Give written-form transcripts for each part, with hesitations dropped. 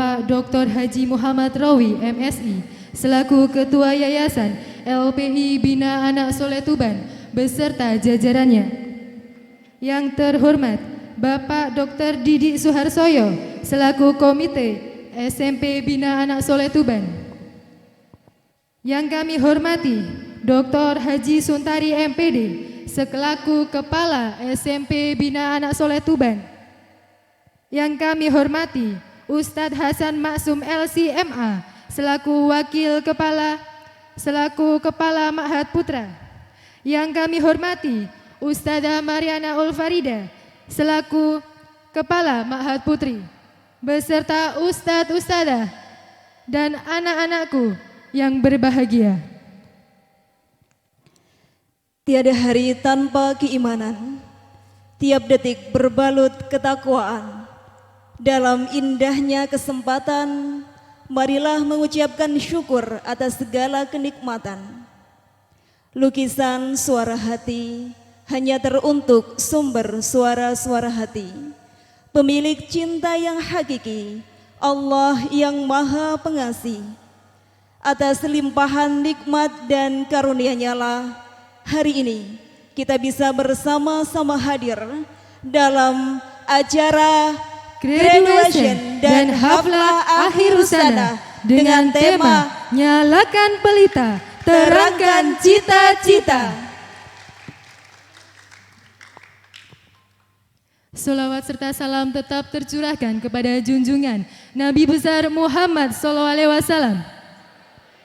Bapak Dr. Haji Muhammad Rawi MSI selaku Ketua Yayasan LPI Bina Anak Soleh Tuban beserta jajarannya. Yang terhormat Bapak Dr. Didi Suharsoyo selaku Komite SMP Bina Anak Soleh Tuban. Yang kami hormati Dr. Haji Suntari MPD selaku Kepala SMP Bina Anak Soleh Tuban. Yang kami hormati Ustadz Hasan Maksum LCMA selaku Kepala Ma'had Putra. Yang kami hormati Ustadzah Mariana Ulfarida selaku Kepala Ma'had Putri beserta Ustadz-Ustadzah dan anak-anakku yang berbahagia. Tiada hari tanpa keimanan, tiap detik berbalut ketakwaan. Dalam indahnya kesempatan, marilah mengucapkan syukur atas segala kenikmatan. Lukisan suara hati hanya teruntuk sumber suara-suara hati. Pemilik cinta yang hakiki, Allah yang Maha Pengasih. Atas limpahan nikmat dan karunia-Nya lah hari ini kita bisa bersama-sama hadir dalam acara graduation dan haflah akhir husana dengan tema Nyalakan Pelita, Terangkan Cita-Cita. Sholawat serta salam tetap tercurahkan kepada junjungan Nabi besar Muhammad SAW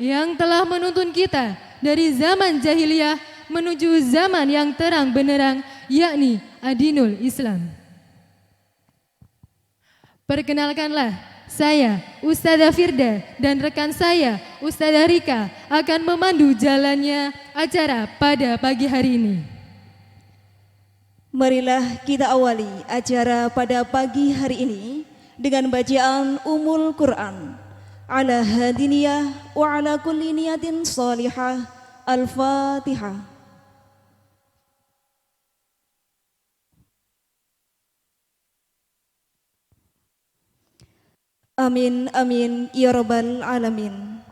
yang telah menuntun kita dari zaman jahiliyah menuju zaman yang terang benderang, yakni Adinul Islam. Perkenalkanlah, saya Ustadzah Firda dan rekan saya Ustadzah Rika akan memandu jalannya acara pada pagi hari ini. Marilah kita awali acara pada pagi hari ini dengan bacaan Ummul Quran. Ala hadiniyah wa ala kulli niyatin salihah. Al-Fatihah. Amin, amin, ya rabbal alamin.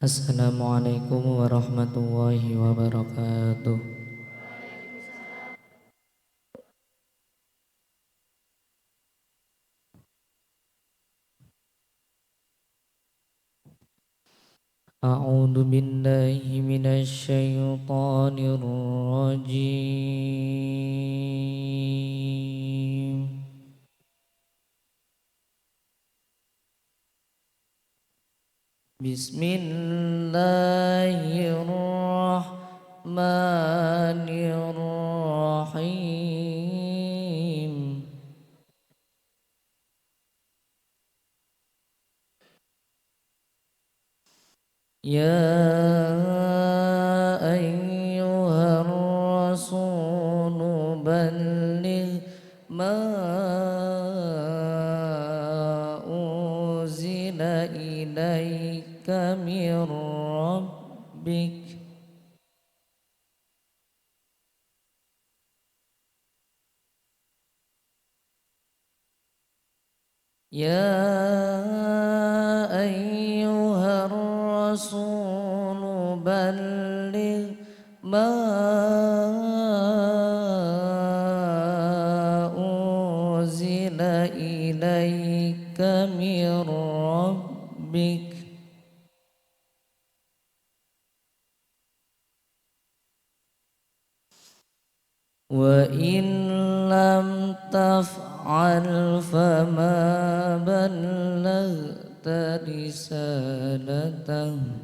Assalamualaikum warahmatullahi wabarakatuh. A'udzu billahi minasy syaithanir rajim. Bismillahirrahmanirrahim. Ya ayyuhar rasulu balligh ma unzila ilaika mir rabbik. Ya ayyuhar rasulu balligh ma unzila ilaika mir rabbik. Wa in lam taf'al fama ballaghta risalatahu.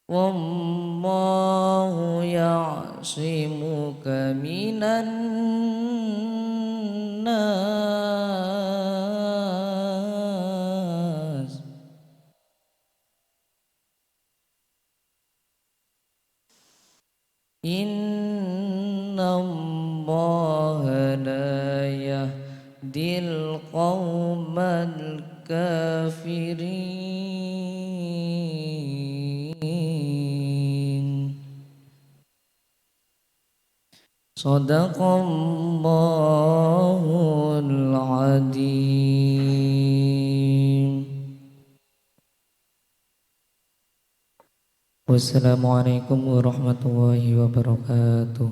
Wallahu ya'simuka minan nas. Innallaha la yahdil qaumal الكافرين صدق الله العظيم. Wassalamualaikum warahmatullahi wabarakatuh.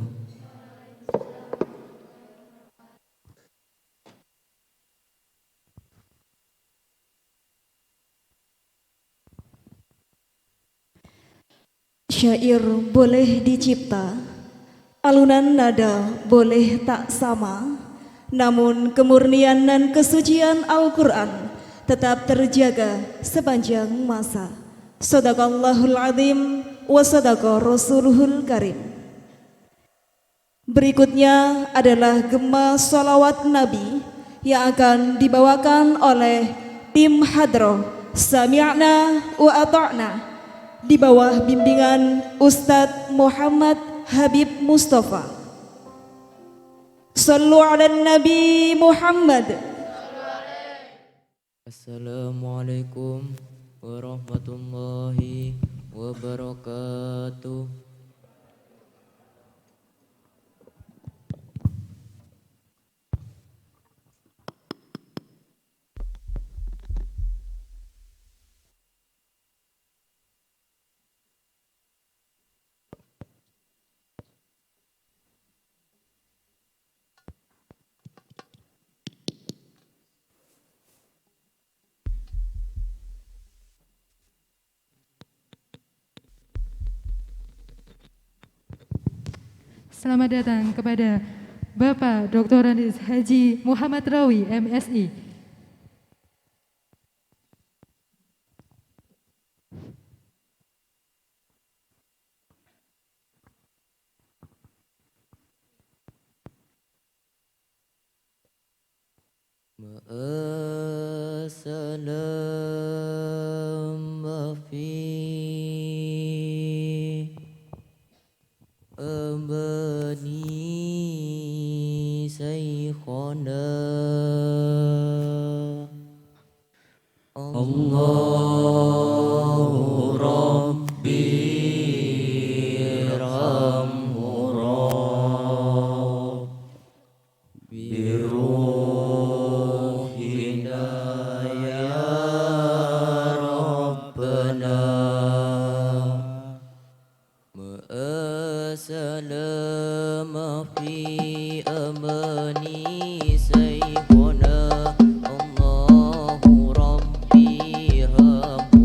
Syair boleh dicipta, alunan nada boleh tak sama, namun kemurnian dan kesucian Al-Quran tetap terjaga sepanjang masa. Sadaqallahul azim wa sadaqa rasuluhul karim. Berikutnya adalah gema sholawat Nabi yang akan dibawakan oleh tim Hadroh Sami'na wa Ata'na di bawah bimbingan Ustadz Muhammad Habib Mustafa. Sallu ala Nabi Muhammad. Assalamualaikum warahmatullahi wabarakatuh. Selamat datang kepada Bapak Dr. Andes Haji Muhammad Rawi, MSI. Ma'asalam fi amani saykhana Allahu Rabbi irhamhu Rabbi ruhina ya Rabbana Ma'asalama fi amani saykhana Allahu Rabbi irhamhu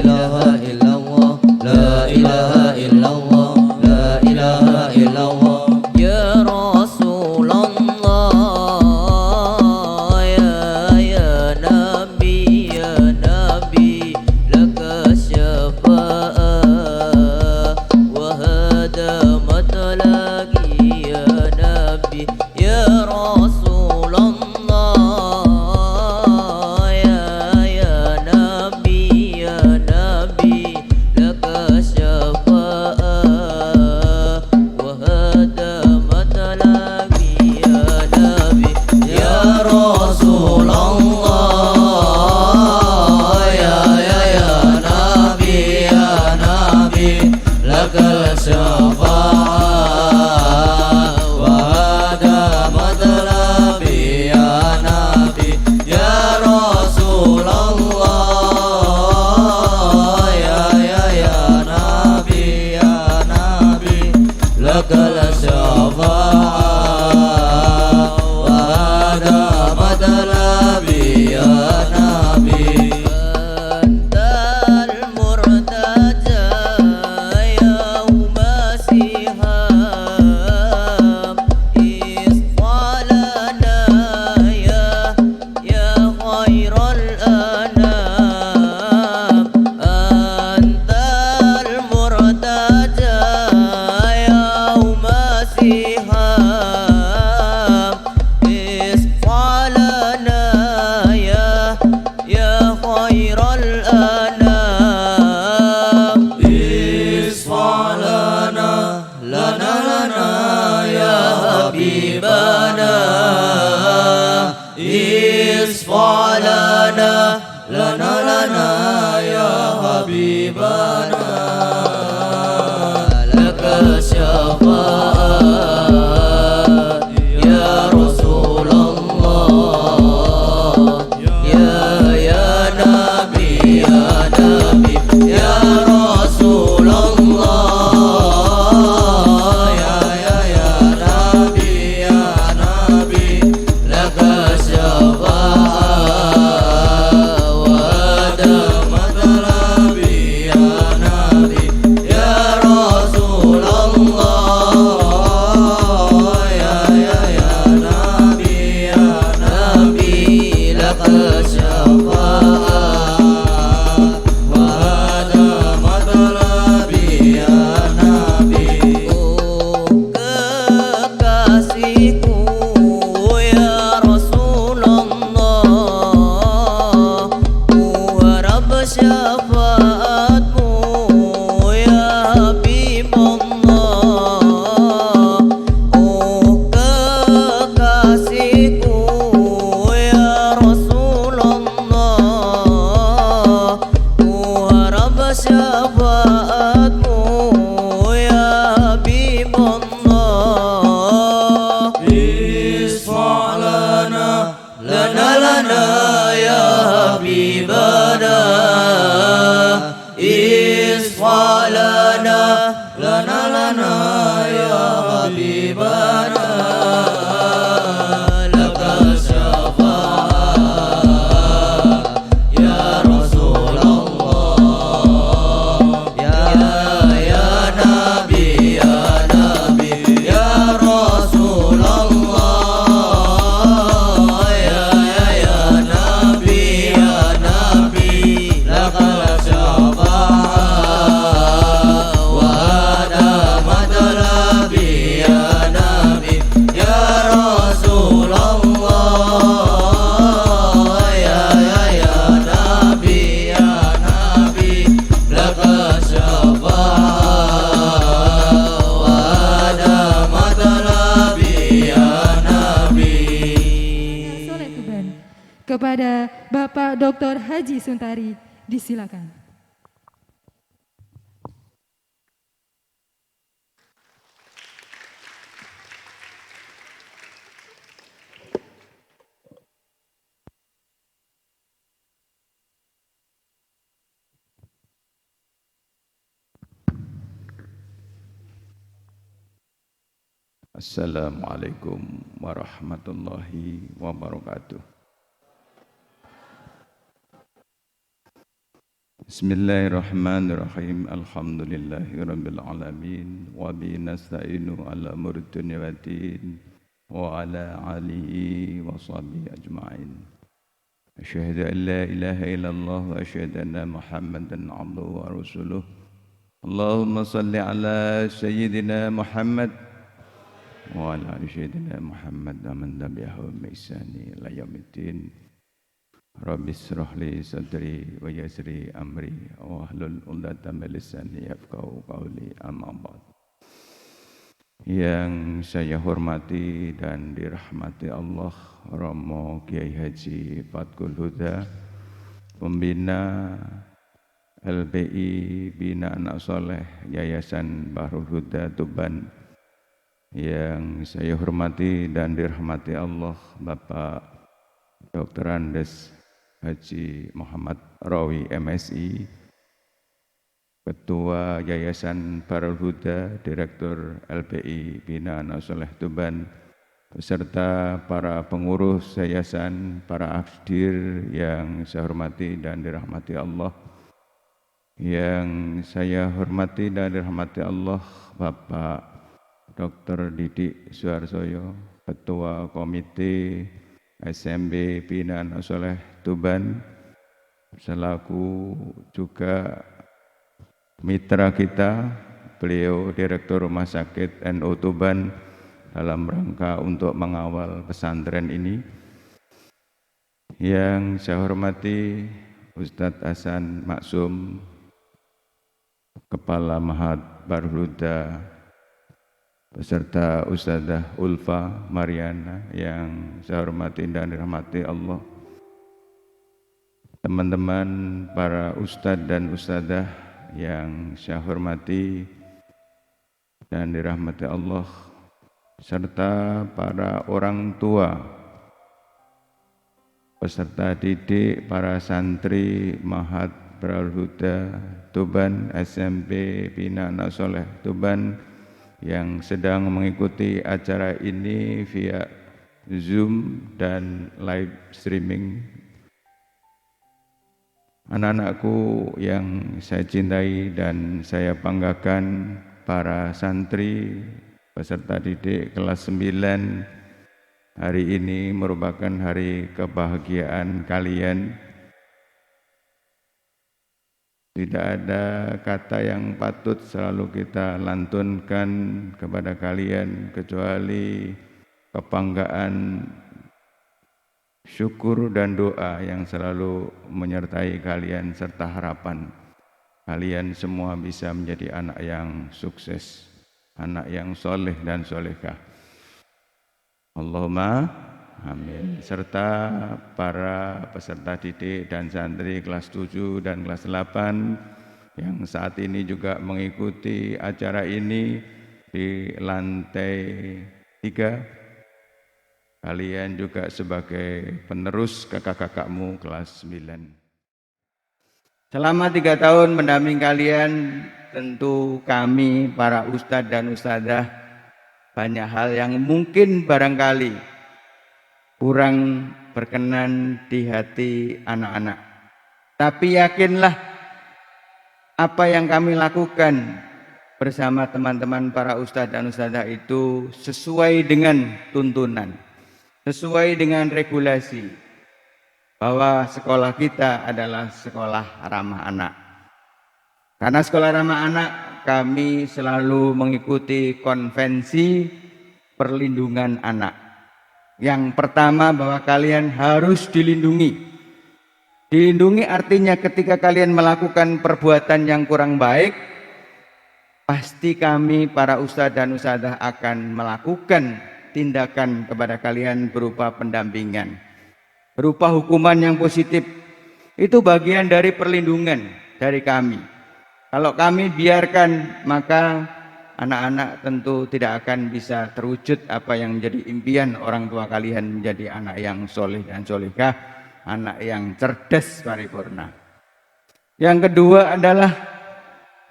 ilaha illallah, la ilaha illallah, la ilaha illallah. Ya Rasulullah, ya Nabi, laka syafa'ah wa hada matlaqi ya Nabi. Ya Rasulullah, ya Nabi, laka syafa'ah wa hada matlaqi ya Nabi. Ya Rasulullah, ya Nabi, laka syafa'ah wa hada matlaqi ya Nabi. Ya Rasulullah, ya Nabi, lakal syafa'ah wa hada matlaqi ya Nabi. Antal murtaja yauma siham isqalana ya khairal anam. Antal murtaja yauma siham isqalana ya khairal anam. Isqalana lana ya habibana, isqalana lana ya habibana. Laka syafa'ah ya Rasulullah, ya Nabi, ya Rasulullah, ya Nabi, laka syafa'ah wa hada matlaqi ya Nabi. Ya Rasulullah, ya Nabi, laka syafa'ah wa hada matlaqi ya Nabi. Oh kekasihku ya Rasulullah, ku harap syafaatmu ya Habibullah. Oh kekasihku ya Rasulullah, ku harap syafaatmu ya Habibullah. Isfa'lana lana ya Habibana, isfa'lana lana ya Habibana. Laka syafa'ah ya Rasulullah, ya Nabi, ya Rasulullah, ya Nabi, lakal syafa'ah wa hada matlaqi ya Nabi. Ya Rasulullah, ya Nabi, lakal syafa'ah wa hada matlaqi ya Nabi. Soleh Tuban. Kepada Bapak Dr. Haji Suntari, disilakan. Assalamualaikum warahmatullahi wabarakatuh. Bismillahirrahmanirrahim. Alhamdulillahirabbil alamin wa bihi nasta'inu ala umuri dunya waddin wa ala alihi wa sahbihi ajma'in. Asyhadu an la ilaha illallah wa asyhadu anna Muhammadan abduhu wa rasuluh. Allahumma salli ala sayyidina Muhammad wa ala ali sayyidina Muhammad wa man tabi'ahum bi ihsani ila yaumiddin. Rabbi shrah li sadri wa yassir amri wa hlul 'uqdatam min lisani yafqahu qawli, amma ba'd. Yang saya hormati dan dirahmati Allah, Romo Kiai Haji Fatkul Huda, pembina LPI Bina Anak Soleh Yayasan Bahrul Huda Tuban. Yang saya hormati dan dirahmati Allah, Bapak Dr. Andes Haji Muhammad Rawi MSI, Ketua Yayasan Bahrul Huda, Direktur LPI Bina Anak Soleh Tuban, beserta para pengurus yayasan, para afdir yang saya hormati dan dirahmati Allah. Yang saya hormati dan dirahmati Allah, Bapak Dr. Didik Suharsoyo, Ketua Komite SMB Bina Anak Soleh Tuban, selaku juga mitra kita, beliau Direktur Rumah Sakit NU Tuban, dalam rangka untuk mengawal pesantren ini. Yang saya hormati Ustadz Hasan Maksum, Kepala Mahat Bahrul Huda, beserta Ustadzah Ulfa Mariana yang saya hormati dan dirahmati Allah. Teman-teman para ustadz dan ustadzah yang saya hormati dan dirahmati Allah, serta para orang tua, peserta didik, para santri Mahat Bahrul Huda Tuban, SMP Bina Anak Soleh Tuban, yang sedang mengikuti acara ini via Zoom dan live streaming. Anak-anakku yang saya cintai dan saya banggakan, para santri peserta didik kelas 9, hari ini merupakan hari kebahagiaan kalian. Tidak ada kata yang patut selalu kita lantunkan kepada kalian kecuali kebanggaan, syukur dan doa yang selalu menyertai kalian, serta harapan kalian semua bisa menjadi anak yang sukses, anak yang soleh dan solehah. Allahumma amin. Serta para peserta didik dan santri kelas 7 dan kelas 8 yang saat ini juga mengikuti acara ini di lantai 3. Kalian juga sebagai penerus kakak-kakakmu kelas 9. Selama 3 tahun mendampingi kalian, tentu kami para ustadz dan ustadzah banyak hal yang mungkin barangkali kurang berkenan di hati anak-anak. Tapi yakinlah, apa yang kami lakukan bersama teman-teman para ustadz dan ustadzah itu sesuai dengan tuntunan, sesuai dengan regulasi, bahwa sekolah kita adalah sekolah ramah anak. Karena sekolah ramah anak, kami selalu mengikuti konvensi perlindungan anak. Yang pertama, bahwa kalian harus dilindungi. Dilindungi artinya ketika kalian melakukan perbuatan yang kurang baik, pasti kami para ustadz dan ustadzah akan melakukan tindakan kepada kalian berupa pendampingan, berupa hukuman yang positif. Itu bagian dari perlindungan dari kami. Kalau kami biarkan, maka anak-anak tentu tidak akan bisa terwujud apa yang menjadi impian orang tua kalian, menjadi anak yang soleh dan solehah, anak yang cerdas paripurna. Yang kedua adalah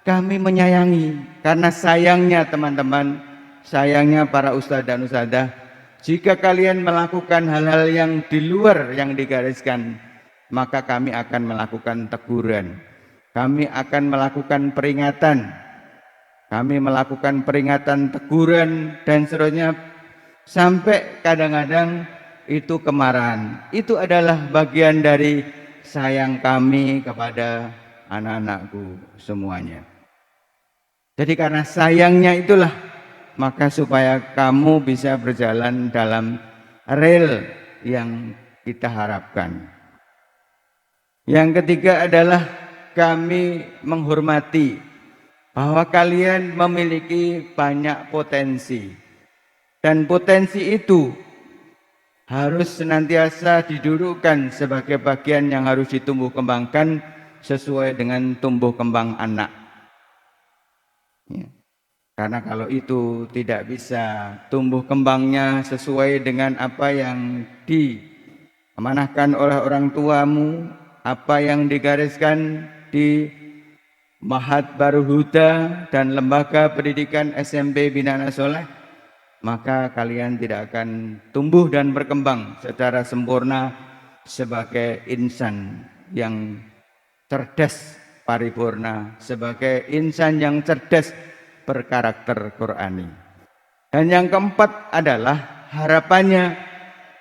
kami menyayangi, karena sayangnya teman-teman, sayangnya para ustadz dan ustadzah, jika kalian melakukan hal-hal yang di luar yang digariskan, maka kami akan melakukan teguran. kami akan melakukan peringatan, teguran dan seterusnya, sampai kadang-kadang itu kemarahan. Itu adalah bagian dari sayang kami kepada anak-anakku semuanya. Jadi karena sayangnya itulah, maka supaya kamu bisa berjalan dalam rel yang kita harapkan. Yang ketiga adalah kami menghormati bahwa kalian memiliki banyak potensi, dan potensi itu harus senantiasa didudukkan sebagai bagian yang harus ditumbuh kembangkan sesuai dengan tumbuh kembang anak. Ya. Karena kalau itu tidak bisa tumbuh kembangnya sesuai dengan apa yang diamanahkan oleh orang tuamu, apa yang digariskan di Mahat Baru Huda dan Lembaga Pendidikan SMP Bina Anak Soleh, maka kalian tidak akan tumbuh dan berkembang secara sempurna sebagai insan yang cerdas paripurna, sebagai insan yang cerdas berkarakter Qur'ani. Dan yang keempat adalah harapannya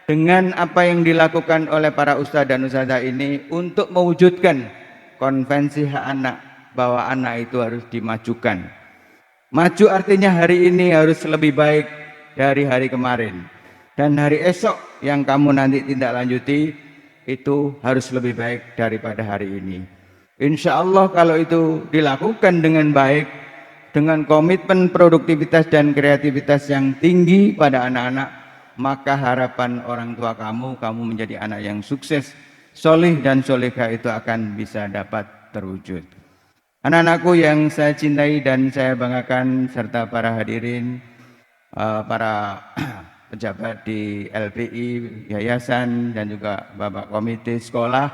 dengan apa yang dilakukan oleh para ustadz dan ustadzah ini untuk mewujudkan konvensi hak anak, bahwa anak itu harus dimajukan. Maju artinya hari ini harus lebih baik dari hari kemarin, dan hari esok yang kamu nanti tindak lanjuti itu harus lebih baik daripada hari ini. Insya Allah kalau itu dilakukan dengan baik, dengan komitmen produktivitas dan kreativitas yang tinggi pada anak-anak, maka harapan orang tua kamu menjadi anak yang sukses, solih dan solehah itu akan bisa dapat terwujud. Anak-anakku yang saya cintai dan saya banggakan, serta para hadirin, para pejabat di LPI, yayasan, dan juga bapak komite sekolah,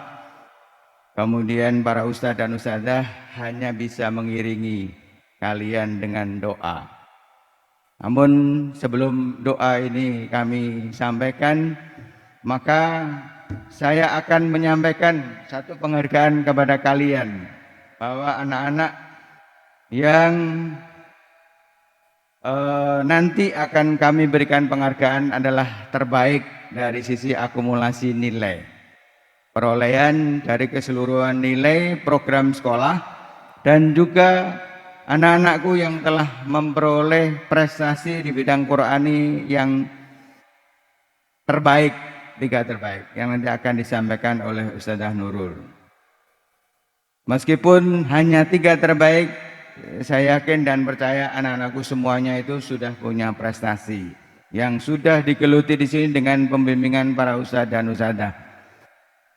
kemudian para ustadz dan ustadzah, hanya bisa mengiringi kalian dengan doa. Namun sebelum doa ini kami sampaikan, maka saya akan menyampaikan satu penghargaan kepada kalian, bahwa anak-anak yang nanti akan kami berikan penghargaan adalah terbaik dari sisi akumulasi nilai, perolehan dari keseluruhan nilai program sekolah, dan juga anak-anakku yang telah memperoleh prestasi di bidang Qur'ani yang terbaik, 3 terbaik, yang nanti akan disampaikan oleh Ustadzah Nurul. Meskipun hanya 3 terbaik, saya yakin dan percaya anak-anakku semuanya itu sudah punya prestasi yang sudah digeluti di sini dengan pembimbingan para ustadz dan ustadzah.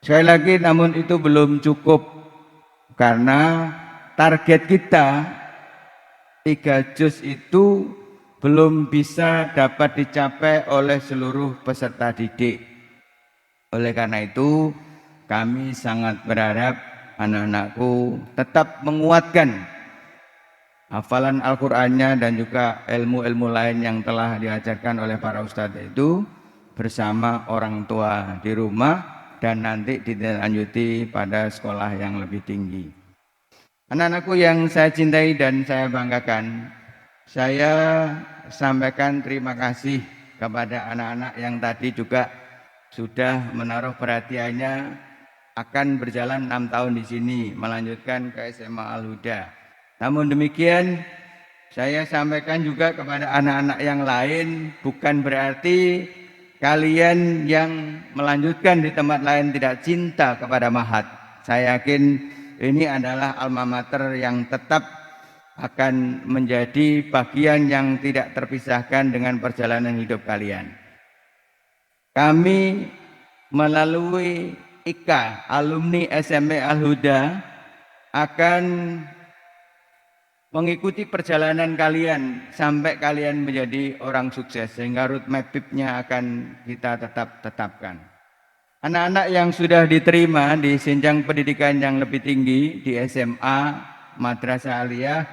Sekali lagi, namun itu belum cukup, karena target kita 3 juz itu belum bisa dapat dicapai oleh seluruh peserta didik. Oleh karena itu, kami sangat berharap anak-anakku tetap menguatkan hafalan Al-Qur'annya dan juga ilmu-ilmu lain yang telah diajarkan oleh para ustadz itu bersama orang tua di rumah, dan nanti ditindaklanjuti pada sekolah yang lebih tinggi. Anak-anakku yang saya cintai dan saya banggakan, saya sampaikan terima kasih kepada anak-anak yang tadi juga sudah menaruh perhatiannya, akan berjalan 6 tahun di sini, melanjutkan ke SMA Al-Huda. Namun demikian, saya sampaikan juga kepada anak-anak yang lain, bukan berarti kalian yang melanjutkan di tempat lain tidak cinta kepada Mahat. Saya yakin ini adalah alma mater yang tetap akan menjadi bagian yang tidak terpisahkan dengan perjalanan hidup kalian. Kami melalui IKA, alumni SMP Al-Huda, akan mengikuti perjalanan kalian sampai kalian menjadi orang sukses, sehingga roadmap-nya akan kita tetapkan. Anak-anak yang sudah diterima di jenjang pendidikan yang lebih tinggi di SMA, Madrasah Aliyah,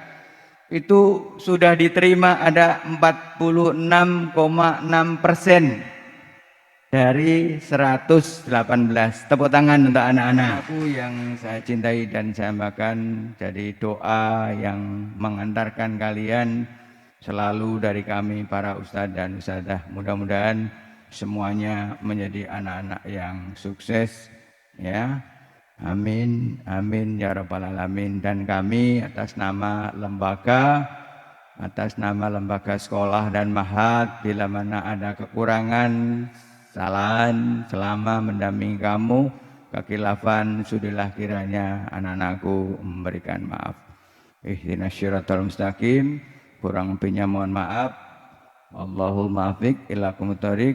itu sudah diterima ada 46,6%. dari 118. Tepuk tangan untuk anak-anak aku yang saya cintai dan saya banggakan. Jadi doa yang mengantarkan kalian selalu dari kami para ustadz dan ustadzah. Mudah-mudahan semuanya menjadi anak-anak yang sukses, ya. Amin, amin ya rabbal alamin. Dan kami atas nama lembaga, atas nama lembaga sekolah dan mahat, bila mana ada kekurangan, kesalahan selama mendampingi kamu, kekhilafan, sudilah kiranya anak-anakku memberikan maaf. Ihdinas syiratal mustaqim, kurang lebihnya mohon maaf. Wallahul muwaffiq ila aqwamit thoriq.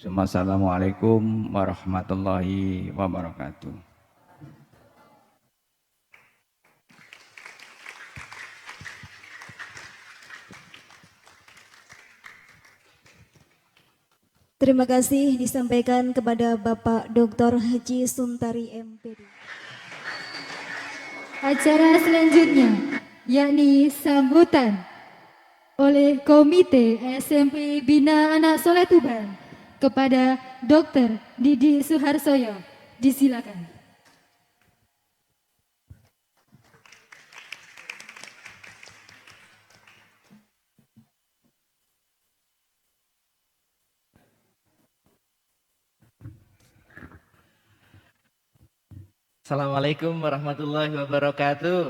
Assalamualaikum warahmatullahi wabarakatuh. Terima kasih disampaikan kepada Bapak Dr. Haji Suntari MPD. Acara selanjutnya yakni sambutan oleh Komite SMP Bina Anak Soleh Tuban kepada Dr. Didi Suharsoyo. Disilakan. Assalamualaikum warahmatullahi wabarakatuh.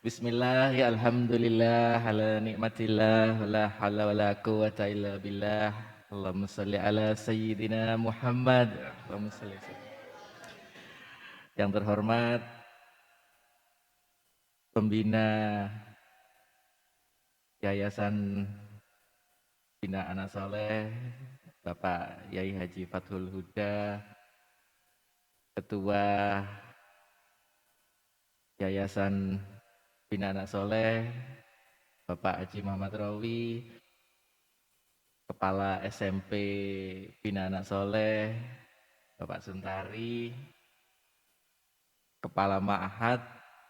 Bismillah, ya alhamdulillah, ala nikmatillah, la hawla wa la quwata illa billah. Allahumma salli ala sayyidina Muhammad. Allahumma salli. Yang terhormat pembina Yayasan Bina Anak Soleh, Bapak Yai Haji Fathul Huda, Ketua Yayasan Bina Anak Soleh, Bapak Haji Muhammad Rawi, Kepala SMP Bina Anak Soleh, Bapak Suntari, Kepala Ma'had,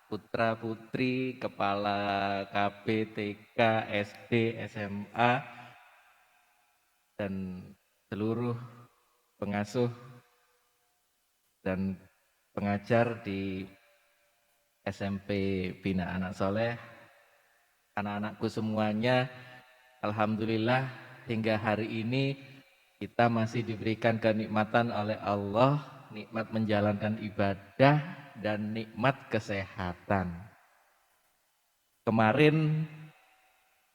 Putra Putri, Kepala KB, TK, SD, SMA, dan seluruh pengasuh dan pengajar di SMP Bina Anak Soleh, anak-anakku semuanya, alhamdulillah hingga hari ini kita masih diberikan kenikmatan oleh Allah, nikmat menjalankan ibadah dan nikmat kesehatan. Kemarin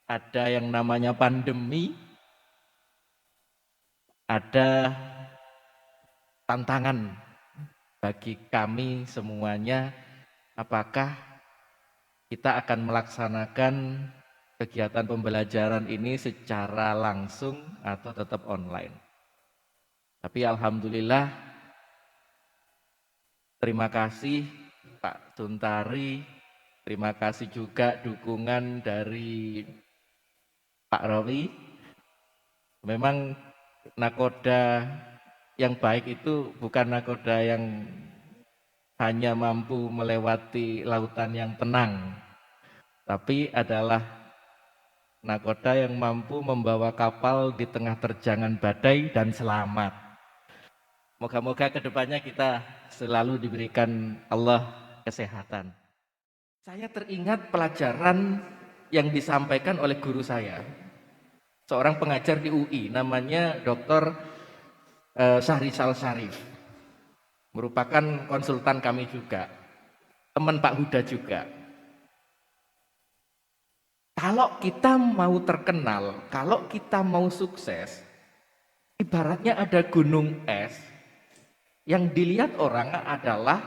ada yang namanya pandemi, ada tantangan bagi kami semuanya, apakah kita akan melaksanakan kegiatan pembelajaran ini secara langsung atau tetap online. Tapi alhamdulillah, terima kasih Pak Suntari, terima kasih juga dukungan dari Pak Rawi. Memang nakoda yang baik itu bukan nakoda yang hanya mampu melewati lautan yang tenang, tapi adalah nakoda yang mampu membawa kapal di tengah terjangan badai dan selamat. Moga-moga kedepannya kita selalu diberikan Allah kesehatan. Saya teringat pelajaran yang disampaikan oleh guru saya, seorang pengajar di UI, namanya Dr. Syahrizal Syarif, merupakan konsultan kami juga, teman Pak Huda juga. Kalau kita mau terkenal, kalau kita mau sukses, ibaratnya ada gunung es yang dilihat orang adalah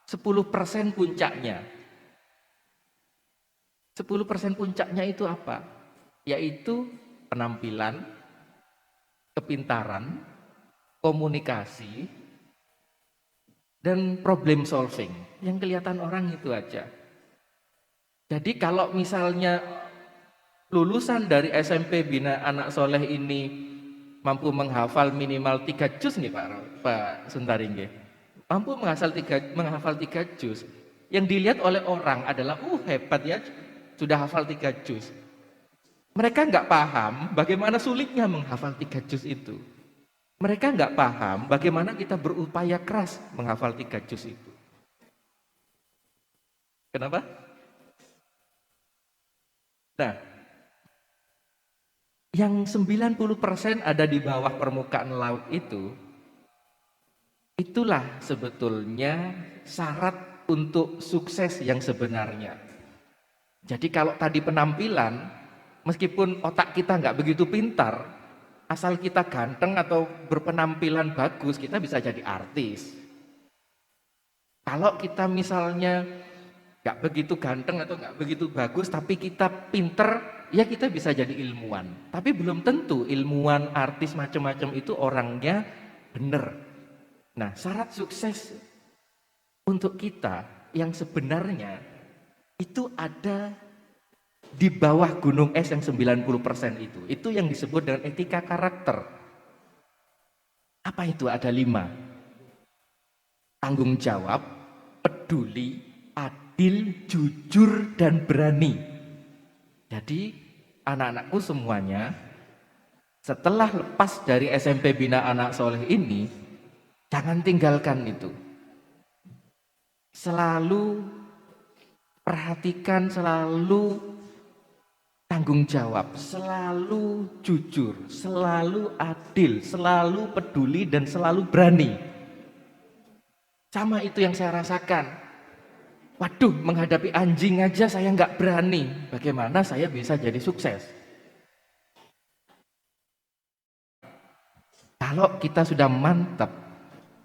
10% puncaknya. 10% puncaknya itu apa? Yaitu penampilan, kepintaran, komunikasi, dan problem solving. Yang kelihatan orang itu aja. Jadi kalau misalnya lulusan dari SMP Bina Anak Soleh ini mampu menghafal minimal 3 juz nih Pak Suntari nggih. Mampu menghafal 3 juz. Yang dilihat oleh orang adalah hebat ya, sudah hafal 3 juz. Mereka nggak paham bagaimana sulitnya menghafal 3 juz itu. Mereka nggak paham bagaimana kita berupaya keras menghafal 3 juz itu. Kenapa? Nah, yang 90% ada di bawah permukaan laut itu, itulah sebetulnya syarat untuk sukses yang sebenarnya. Jadi kalau tadi penampilan, meskipun otak kita nggak begitu pintar, asal kita ganteng atau berpenampilan bagus, kita bisa jadi artis. Kalau kita misalnya nggak begitu ganteng atau nggak begitu bagus, tapi kita pinter, ya kita bisa jadi ilmuwan. Tapi belum tentu ilmuwan, artis, macam-macam itu orangnya benar. Nah, syarat sukses untuk kita yang sebenarnya itu ada di bawah gunung es yang 90% itu. Itu yang disebut dengan etika karakter. Apa itu? Ada 5. Tanggung jawab, peduli, adil, jujur, dan berani. Jadi anak-anakku semuanya setelah lepas dari SMP Bina Anak Soleh ini, jangan tinggalkan itu. Selalu perhatikan, selalu tanggung jawab, selalu jujur, selalu adil, selalu peduli, dan selalu berani. Sama itu yang saya rasakan. Waduh, menghadapi anjing aja saya nggak berani. Bagaimana saya bisa jadi sukses? Kalau kita sudah mantap,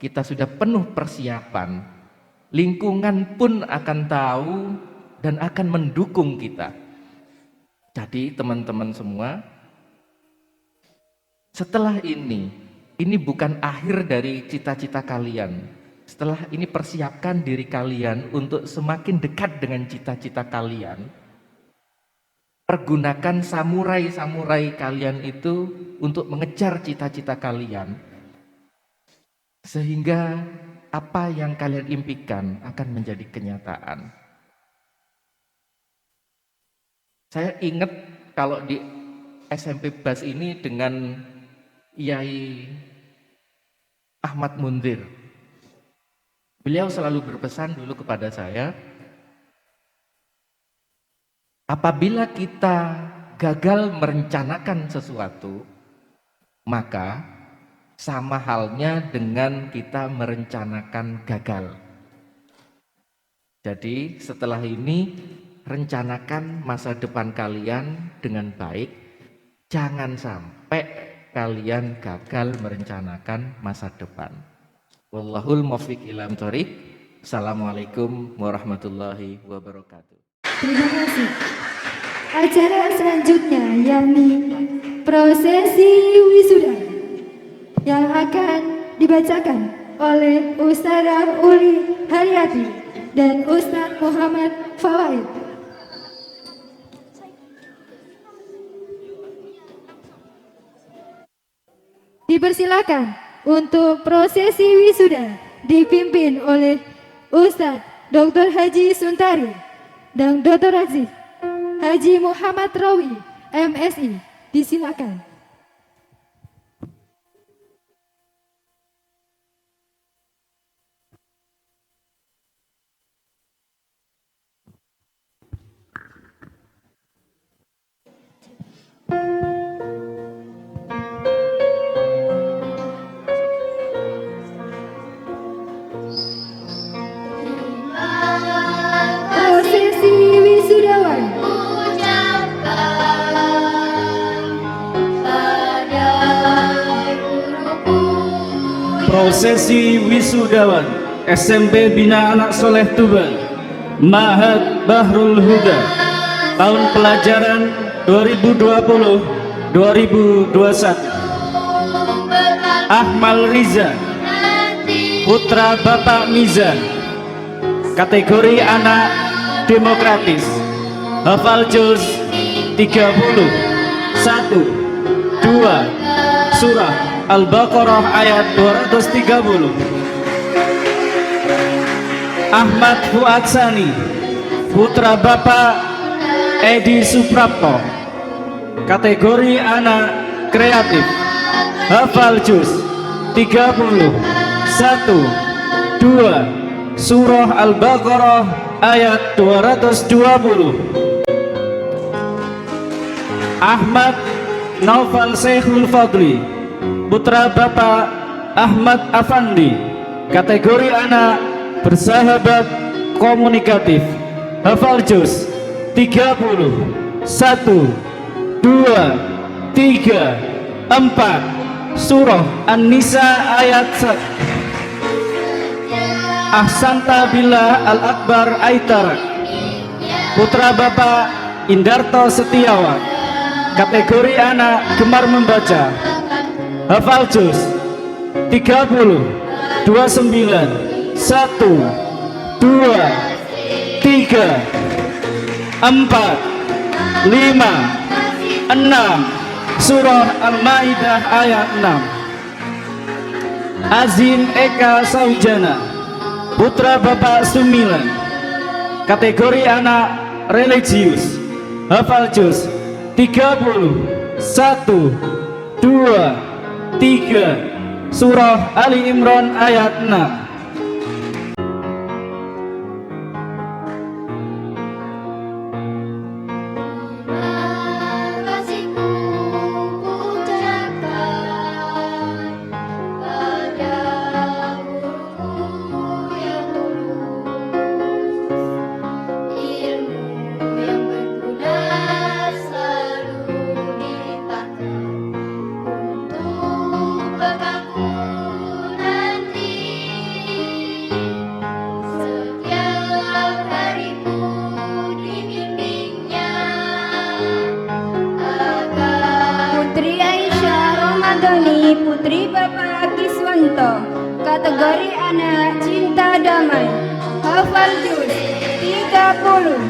kita sudah penuh persiapan, lingkungan pun akan tahu dan akan mendukung kita. Jadi teman-teman semua, setelah ini bukan akhir dari cita-cita kalian. Setelah ini persiapkan diri kalian untuk semakin dekat dengan cita-cita kalian. Pergunakan samurai-samurai kalian itu untuk mengejar cita-cita kalian. Sehingga apa yang kalian impikan akan menjadi kenyataan. Saya ingat kalau di SMP Bas ini dengan Yai Ahmad Munzir. Beliau selalu berpesan dulu kepada saya, apabila kita gagal merencanakan sesuatu, maka sama halnya dengan kita merencanakan gagal. Jadi setelah ini rencanakan masa depan kalian dengan baik, jangan sampai kalian gagal merencanakan masa depan. Wallahul muwaffiq ila thoriq. Assalamualaikum warahmatullahi wabarakatuh. Terima kasih. Acara selanjutnya yakni prosesi wisuda yang akan dibacakan oleh Ustazah Uli Haryati dan Ustaz Muhammad Fawaid. Dipersilakan untuk prosesi wisuda dipimpin oleh Ustaz Dr. Haji Suntari dan Dr. Haji Muhammad Rawi, MSI. Disilakan. Prosesi wisudawan. Prosesi wisudawan SMP Bina Anak Soleh Tuban, Ma'had Bahrul Huda, tahun pelajaran 2020-2021. Ahmal Riza, putra Bapak Mizan, kategori anak demokratis, hafal juz 30, 1, 2, surah Al-Baqarah ayat 230. Ahmad Fuad Sani, putra Bapak Edi Suprapto, kategori anak kreatif, hafal juz 30, 1, 2, surah Al-Baqarah ayat 220. Ahmad Naufal Syekhul Fadli, putra Bapak Ahmad Afandi, kategori anak bersahabat komunikatif, hafal juz 30, 1, 2, 3, 4, surah An-Nisa ayat 1. Ahsanta Billah Al-Akbar Aitarak, putra Bapak Indarto Setiawan, kategori anak gemar membaca, hafal juz 30, 29, 1, 2, 3, 4, 5, 6, surah Al-Maidah ayat 6. Azim Eka Saujana, putra Bapak Sumilan, kategori anak religius, hafal juz 30, 1, 2, 3, surah Ali Imran ayat 6. Putri Bapak Kiswanto, kategori anak cinta damai, hafal juz 30,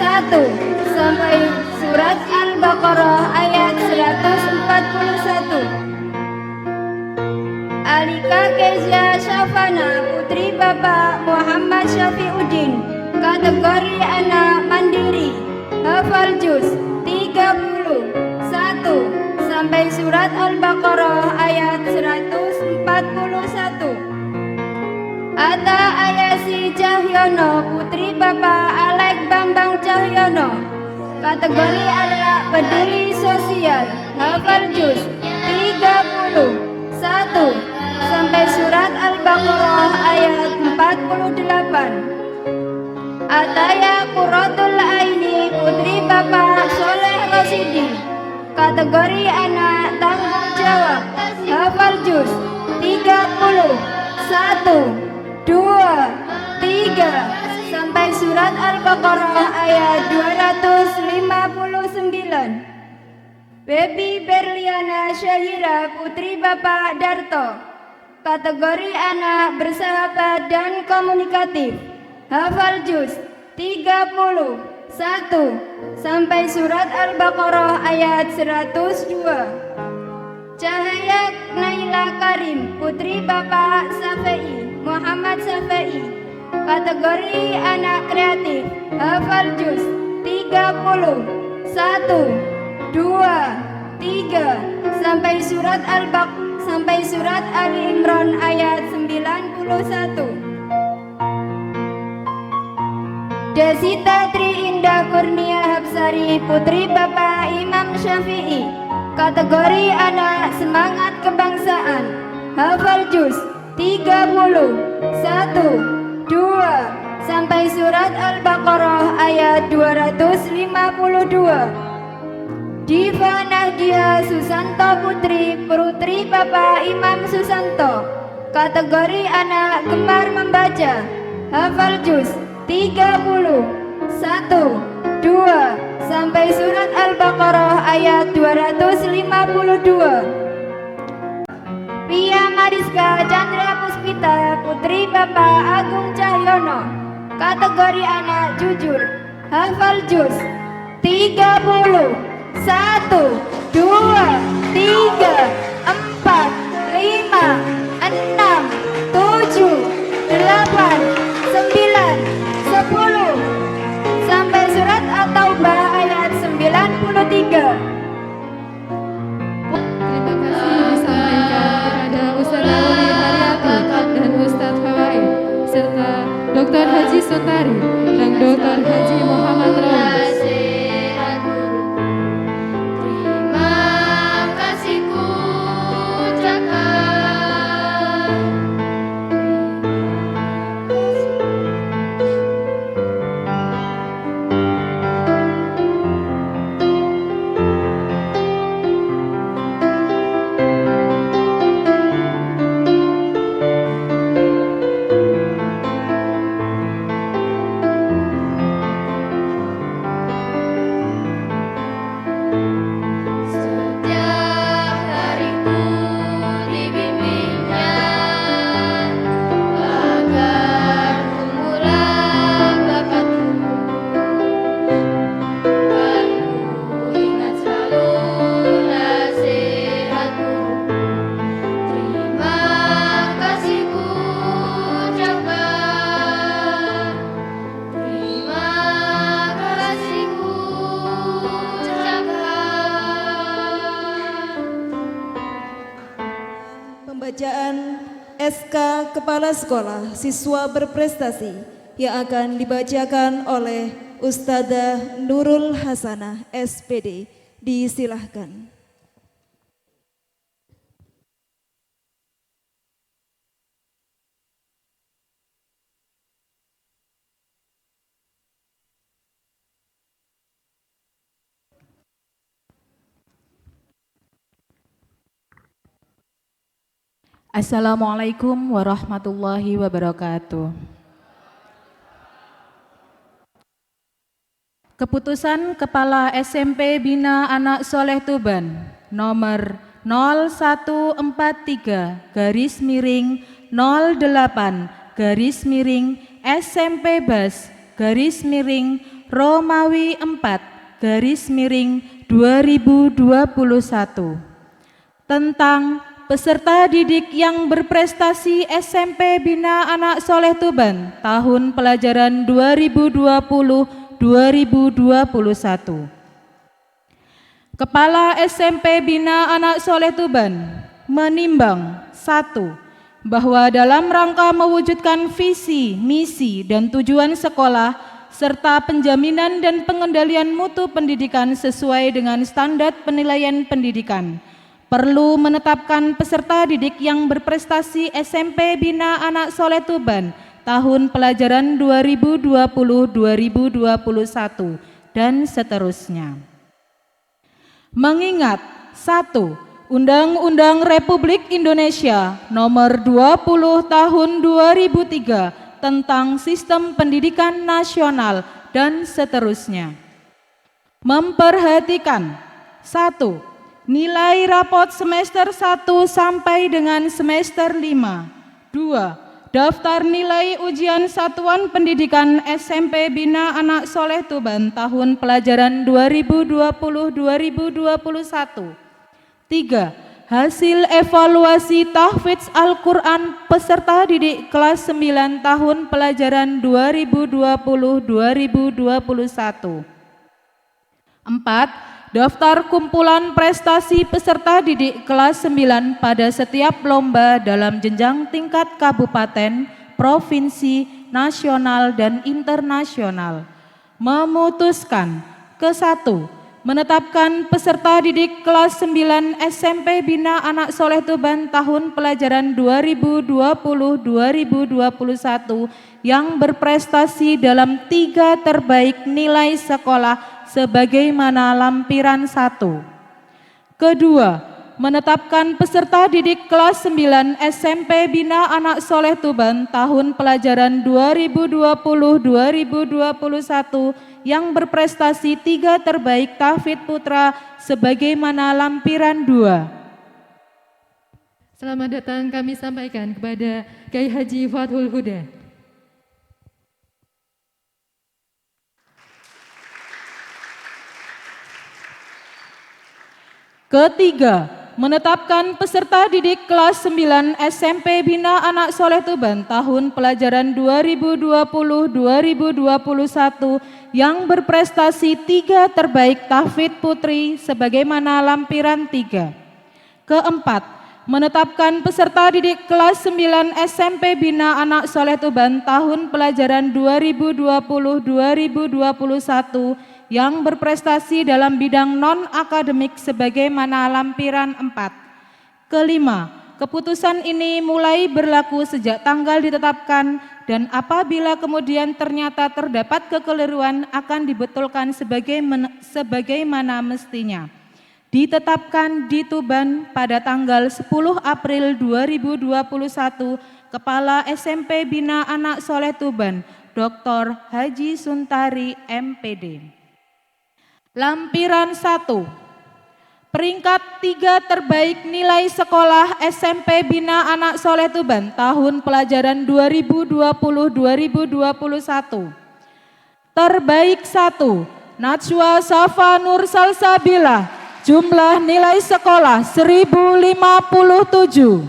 1 sampai surat Al-Baqarah ayat 141. Alika Kezia Syafana, putri Bapak Muhammad Syafiuddin, kategori anak mandiri, hafal juz 30, 1 sampai surat Al-Baqarah ayat 141. Atta Ayasi Cahyono, putri Bapak Alek Bambang Cahyono, kategori anak peduli sosial, hafal juz 30, 1 sampai surat Al-Baqarah ayat 48. Ataya Qurratul Aini, putri Bapak Soleh Rosidi, kategori anak tanggung jawab, hafal juz 30, 1, 2, 3 sampai surat Al-Baqarah ayat 259. Baby Berliana Syahira, putri Bapak Darto, kategori anak bersahabat dan komunikatif, hafal juz 30, 1 sampai surat Al-Baqarah ayat 102. Cahaya Naila Karim, putri Bapak Safei Muhammad Safei, kategori anak kreatif, hafal juz 30, 1, 2, 3 sampai surat Ali Imran ayat 91. Desita Tri Indah Kurnia Hapsari, putri Bapak Imam Syafi'i, kategori anak semangat kebangsaan, hafal juz 30, 1, 2 sampai surat Al-Baqarah ayat 252. Diva Nahdia Susanto, putri Bapak Imam Susanto, kategori anak gemar membaca, hafal juz 30, 1, 2 sampai surat Al-Baqarah ayat 252. Pia Mariska Chandra Puspita, putri Bapak Agung Cahyono, kategori anak jujur, hafal juz 30, 1, 2, 3, 4, 5, 6, 7, 8, 9, 10 sampai surat At-Taubah ayat 93. Dr. Haji Suntari dan Dr. Haji Muhammad Rawi. Nasihat guru, terima kasihku ucapkan. Setiap hariku dibimbingnya agar tumbuhlah bakatku, dan ku ingat selalu nasihat guru. Terima kasihku ucapkan. Terima kasihku ucapkan. Pembacaan SK Kepala Sekolah Siswa Berprestasi yang akan dibacakan oleh Ustadzah Nurul Hasanah SPD. Disilahkan. Assalamualaikum warahmatullahi wabarakatuh. Keputusan Kepala SMP Bina Anak Soleh Tuban nomor 0143-08-SMP Bas Romawi 4-2021 tentang peserta didik yang berprestasi SMP Bina Anak Soleh Tuban tahun pelajaran 2020-2021. Kepala SMP Bina Anak Soleh Tuban menimbang 1. Bahwa dalam rangka mewujudkan visi, misi, dan tujuan sekolah serta penjaminan dan pengendalian mutu pendidikan sesuai dengan standar penilaian pendidikan, perlu menetapkan peserta didik yang berprestasi SMP Bina Anak Soleh Tuban tahun pelajaran 2020-2021 dan seterusnya. Mengingat 1. Undang-Undang Republik Indonesia Nomor 20 Tahun 2003 tentang Sistem Pendidikan Nasional dan seterusnya. Memperhatikan 1. Nilai rapot semester 1 sampai dengan semester 5. 2. Daftar nilai ujian satuan pendidikan SMP Bina Anak Soleh Tuban tahun pelajaran 2020-2021. 3. Hasil evaluasi tahfidz Al-Quran peserta didik kelas 9 tahun pelajaran 2020-2021. 4. Daftar kumpulan prestasi peserta didik kelas 9 pada setiap lomba dalam jenjang tingkat kabupaten, provinsi, nasional, dan internasional. Memutuskan ke-1. Menetapkan peserta didik kelas 9 SMP Bina Anak Soleh Tuban tahun pelajaran 2020-2021 yang berprestasi dalam 3 terbaik nilai sekolah sebagaimana lampiran 1. Kedua, menetapkan peserta didik kelas 9 SMP Bina Anak Soleh Tuban tahun pelajaran 2020-2021 yang berprestasi 3 terbaik tahfidz putra sebagaimana lampiran 2. Selamat datang kami sampaikan kepada Kiai Haji Fathul Huda. Ketiga, menetapkan peserta didik kelas 9 SMP Bina Anak Soleh Tuban tahun pelajaran 2020-2021 yang berprestasi 3 terbaik tahfidz putri sebagaimana lampiran 3. Keempat, menetapkan peserta didik kelas 9 SMP Bina Anak Soleh Tuban tahun pelajaran 2020-2021 yang berprestasi dalam bidang non-akademik sebagaimana lampiran 4. Kelima, keputusan ini mulai berlaku sejak tanggal ditetapkan dan apabila kemudian ternyata terdapat kekeliruan akan dibetulkan sebagaimana mestinya. Ditetapkan di Tuban pada tanggal 10 April 2021, Kepala SMP Bina Anak Soleh Tuban, Dr. Haji Suntari, MPD. Lampiran 1. Peringkat 3 terbaik nilai sekolah SMP Bina Anak Soleh Tuban tahun pelajaran 2020-2021. Terbaik 1, Najwa Safa Nur Salsabila, jumlah nilai sekolah 1057.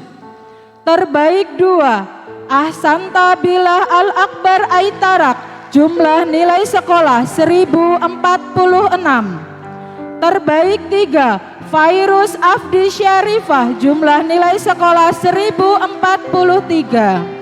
Terbaik 2, Ahsanta Bilah Al-Akbar Aitarak, jumlah nilai sekolah 1046. Terbaik 3, Fairuz Afdi Syarifah, jumlah nilai sekolah 1043.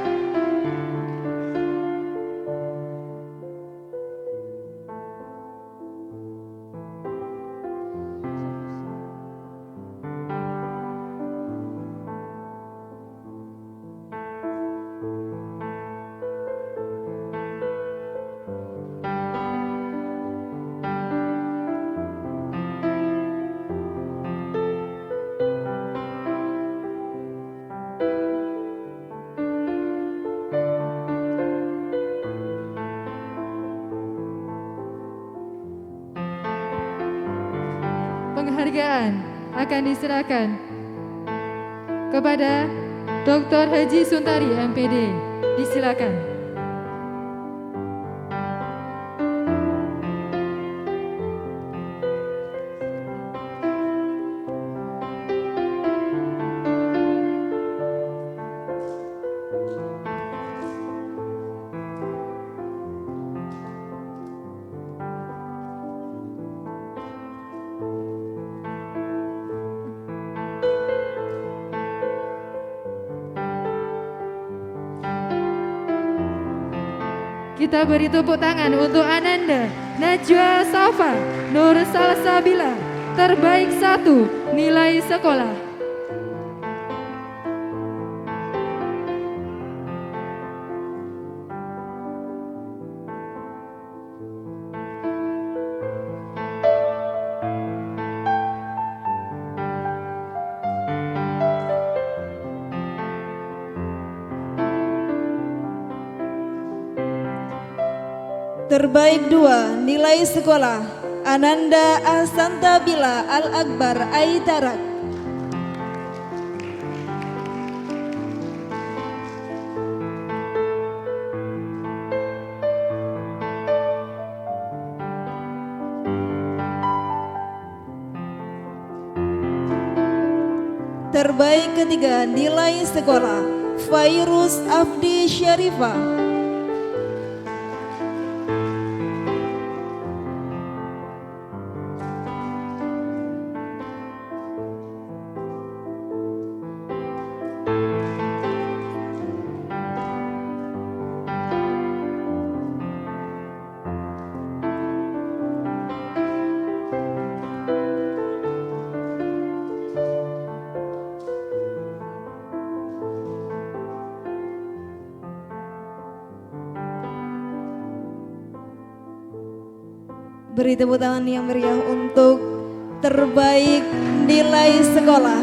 Penghargaan akan diserahkan kepada Dr. Haji Suntari, MPD. Disilakan. Kita beri tepuk tangan untuk Ananda Najwa Safa Nur Salsabila, terbaik 1 nilai sekolah. Terbaik 2 nilai sekolah Ananda Ahsanta Bila Al-Akbar Aitarak. Terbaik ketiga nilai sekolah Fairuz Afdi Syarifah. Beri tepuk tangan yang meriah untuk terbaik nilai sekolah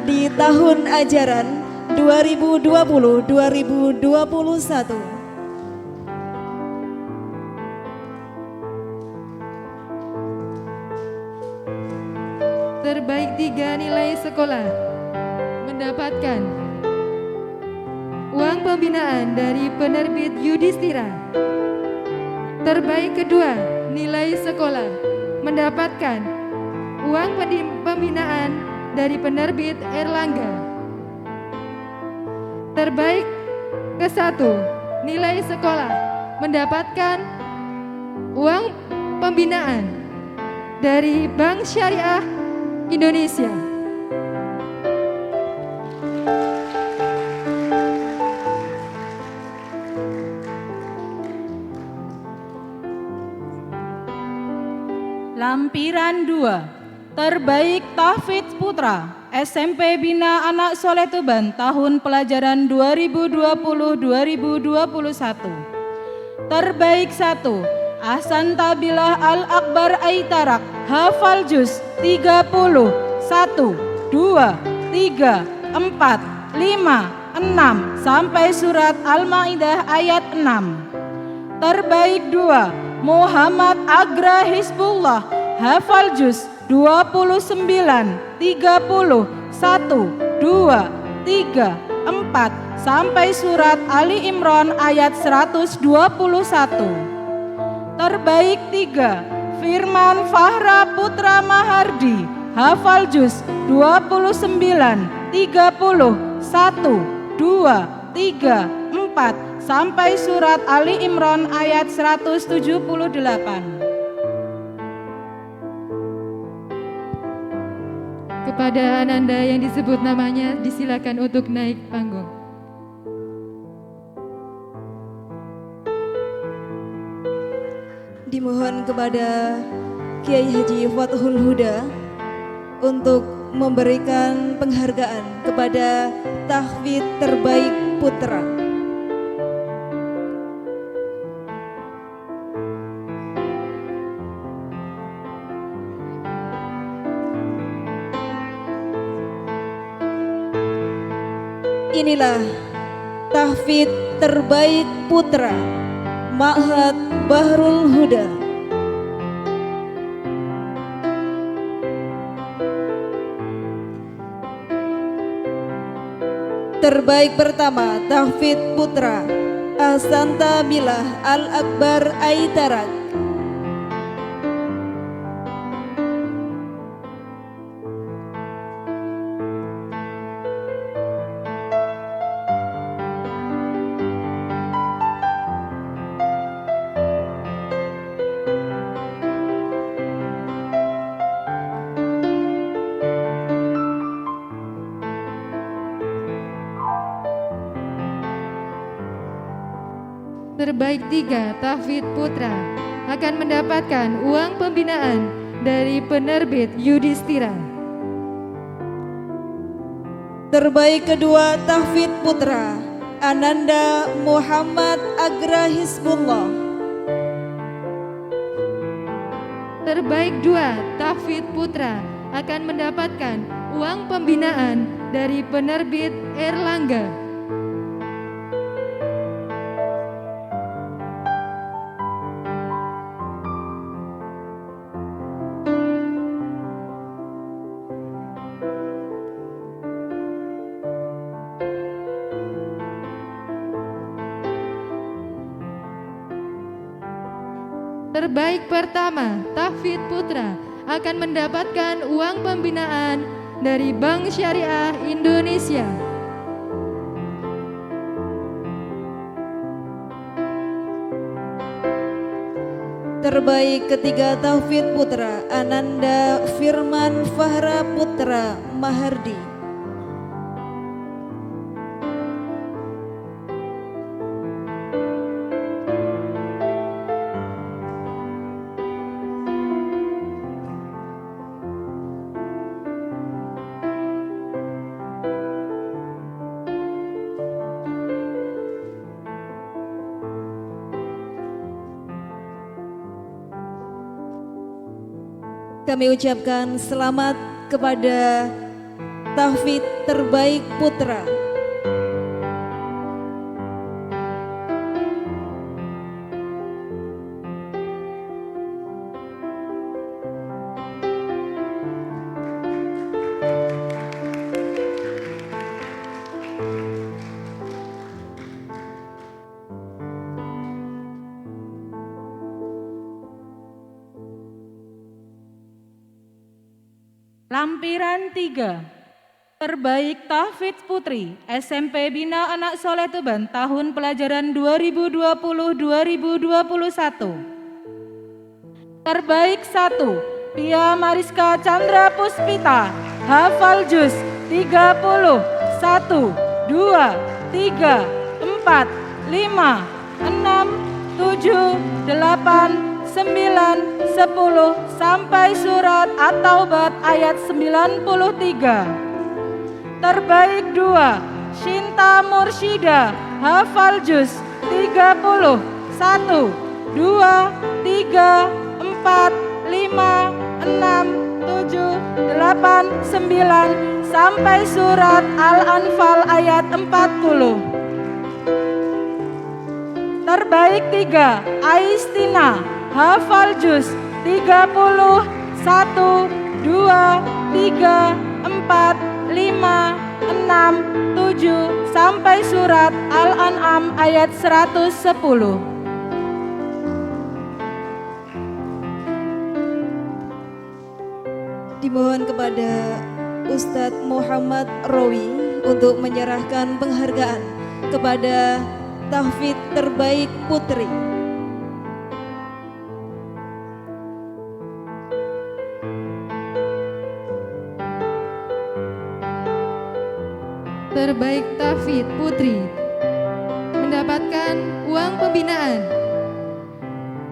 di tahun ajaran 2020-2021. Terbaik 3 nilai sekolah mendapatkan uang pembinaan dari penerbit Yudhistira. Terbaik kedua nilai sekolah mendapatkan uang pembinaan dari penerbit Erlangga. Terbaik ke-1 nilai sekolah mendapatkan uang pembinaan dari Bank Syariah Indonesia. Lampiran 2, terbaik Tahfidz Putra, SMP Bina Anak Soleh Tuban, tahun pelajaran 2020-2021. Terbaik 1, Ahsan Tabilah Al-Akbar Aitarak, hafal juz 30, 1, 2, 3, 4, 5, 6, sampai surat Al-Ma'idah ayat 6. Terbaik 2, Muhammad Agra Hizbullah, hafal juz 29, 30, 1, 2, 3, 4, sampai surat Ali Imran ayat 121. Terbaik 3, Firman Fahra Putra Mahardi, hafal juz 29, 30, 1, 2, 3, 4, sampai surat Ali Imran ayat 178. Kepada Ananda yang disebut namanya, disilakan untuk naik panggung. Dimohon kepada Kiai Haji Fathul Huda untuk memberikan penghargaan kepada tahfidz terbaik putra. Inilah tahfidz terbaik putra Ma'had Bahrul Huda. Terbaik pertama tahfidz putra Ahsan Tabilah Al-Akbar Aitarak. Terbaik 3, tahfidz putra akan mendapatkan uang pembinaan dari penerbit Yudhistira. Terbaik kedua tahfidz putra Ananda Muhammad Agra Hizbullah. Terbaik 2, tahfidz putra akan mendapatkan uang pembinaan dari penerbit Erlangga. Terbaik pertama, tahfidz putra akan mendapatkan uang pembinaan dari Bank Syariah Indonesia. Terbaik ketiga tahfidz putra Ananda Firman Fahra Putra Mahardi. Kami ucapkan selamat kepada tahfidz terbaik putra. Lampiran 3, terbaik tahfidz putri SMP Bina Anak Soleh Tuban, tahun pelajaran 2020-2021. Terbaik 1, Pia Mariska Chandra Puspita, hafal juz 30, 1, 2, 3, 4, 5, 6, 7, 8, 9, 10 sampai surat At-Taubat ayat 93. Terbaik 2, Shinta Mursyida, hafal juz 30, 1, 2, 3, 4, 5, 6, 7, 8, 9 sampai surat Al-Anfal ayat 40. Terbaik 3, Aistina, hafal juz 30, 1, 2, 3, 4, 5, 6, 7 sampai surat Al-An'am ayat 110. Dimohon kepada Ustadz Muhammad Rawi untuk menyerahkan penghargaan kepada tahfidz terbaik putri. Terbaik tahfidz putri mendapatkan uang pembinaan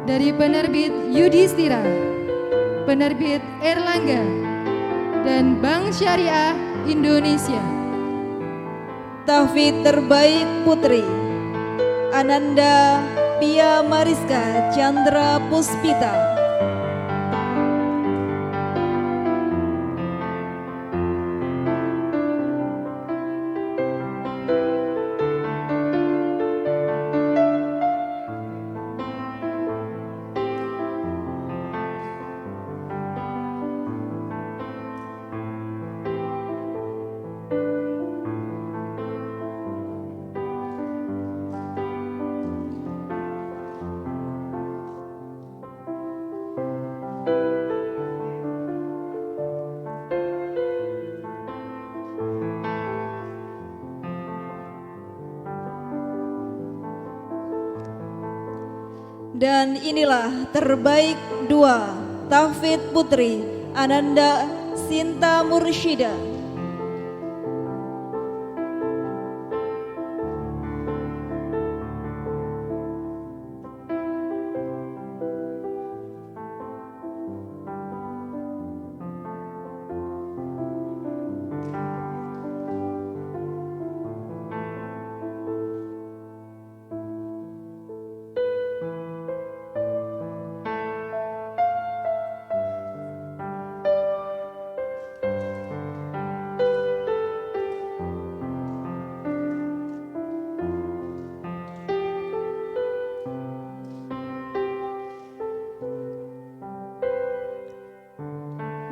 dari penerbit Yudhistira, penerbit Erlangga, dan Bank Syariah Indonesia. Tahfidz terbaik putri Ananda Pia Mariska Chandra Puspita. Dan inilah terbaik 2, tahfidz putri Ananda Sinta Mursyida.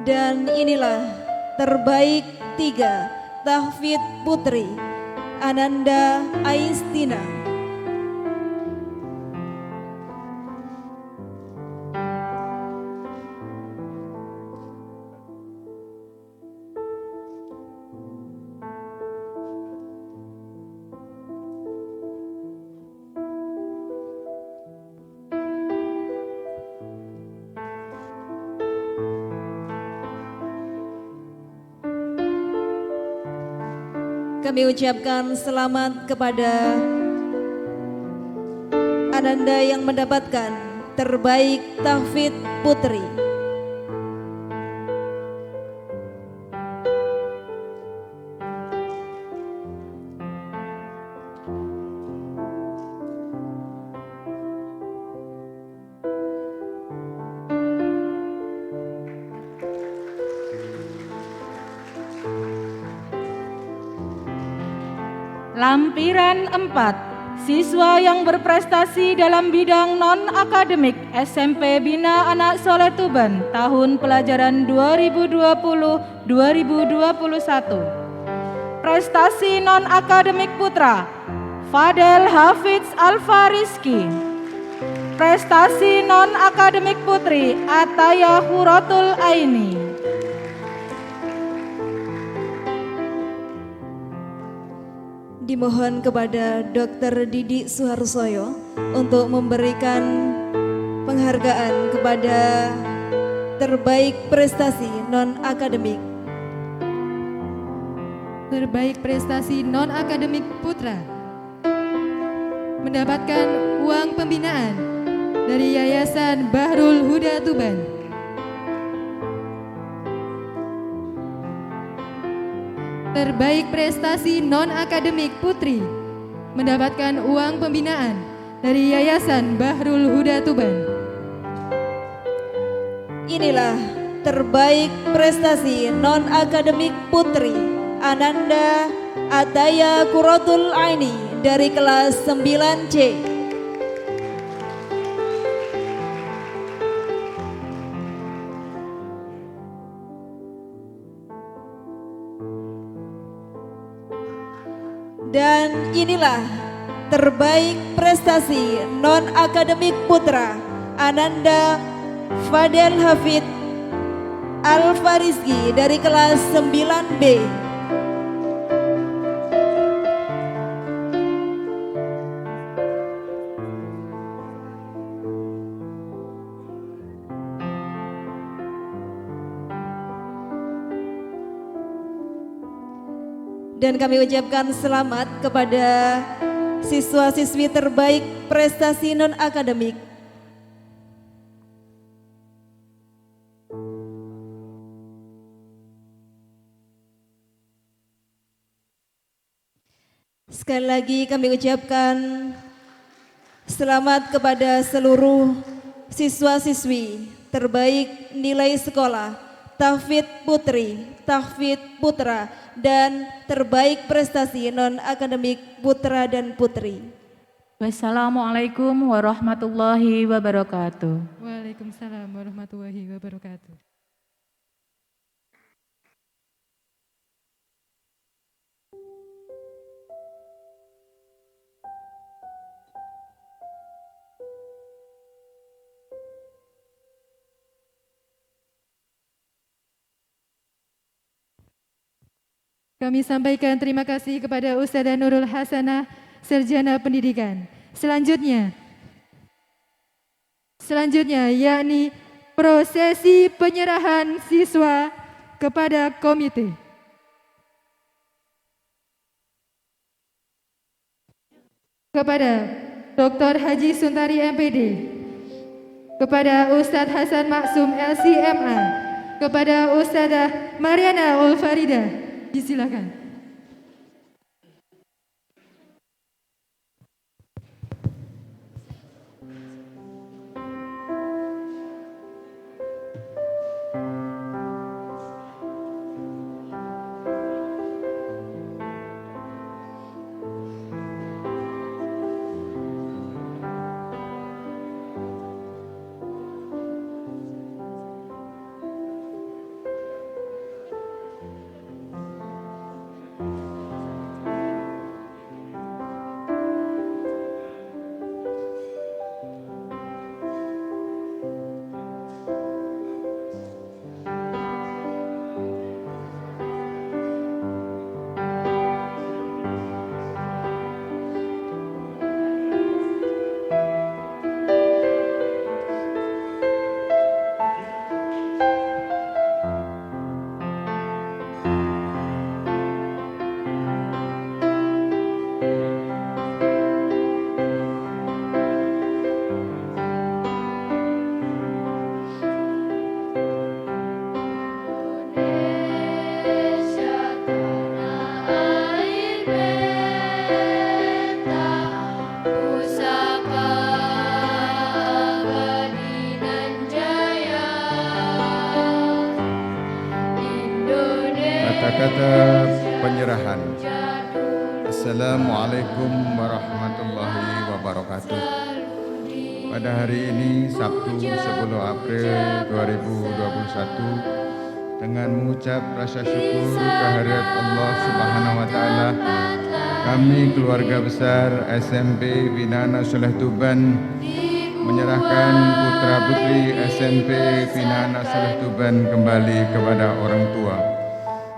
Dan inilah terbaik 3, tahfidz putri Ananda Aistina. Kami ucapkan selamat kepada Ananda yang mendapatkan terbaik tahfidz putri. Lampiran 4, siswa yang berprestasi dalam bidang non-akademik SMP Bina Anak Soleh Tuban tahun pelajaran 2020-2021. Prestasi non-akademik putra, Fadel Hafiz Alfariski. Prestasi non-akademik putri, Ataya Huratul Aini. Dimohon kepada Dr. Didi Suharsoyo untuk memberikan penghargaan kepada terbaik prestasi non-akademik. Terbaik prestasi non-akademik putra mendapatkan uang pembinaan dari Yayasan Bahrul Huda Tuban. Terbaik prestasi non-akademik putri mendapatkan uang pembinaan dari Yayasan Bahrul Huda Tuban. Inilah terbaik prestasi non-akademik putri Ananda Ataya Qurratul Aini dari kelas 9C. Dan inilah terbaik prestasi non-akademik putra Ananda Fadel Hafid Al-Farizki dari kelas 9B. Dan kami ucapkan selamat kepada siswa-siswi terbaik prestasi non-akademik. Sekali lagi kami ucapkan selamat kepada seluruh siswa-siswi terbaik nilai sekolah, tahfidz putri, tahfidz putra, dan terbaik prestasi non-akademik putra dan putri. Wassalamualaikum warahmatullahi wabarakatuh. Waalaikumsalam warahmatullahi wabarakatuh. Kami sampaikan terima kasih kepada Ustadzah Nurul Hasanah, Sarjana Pendidikan. Selanjutnya yakni prosesi penyerahan siswa kepada komite. Kepada Dr. Haji Suntari MPD, kepada Ustadz Hasan Maksum LCMA, kepada Ustadzah Mariana Ulfarida. Disilakan. Kata-kata penyerahan. Assalamualaikum warahmatullahi wabarakatuh. Pada hari ini Sabtu 10 April 2021, dengan mengucap rasa syukur kehadirat Allah Subhanahu wa taala, kami keluarga besar SMP Binaan Soleh Tuban menyerahkan putra-putri SMP Binaan Soleh Tuban kembali kepada orang tua.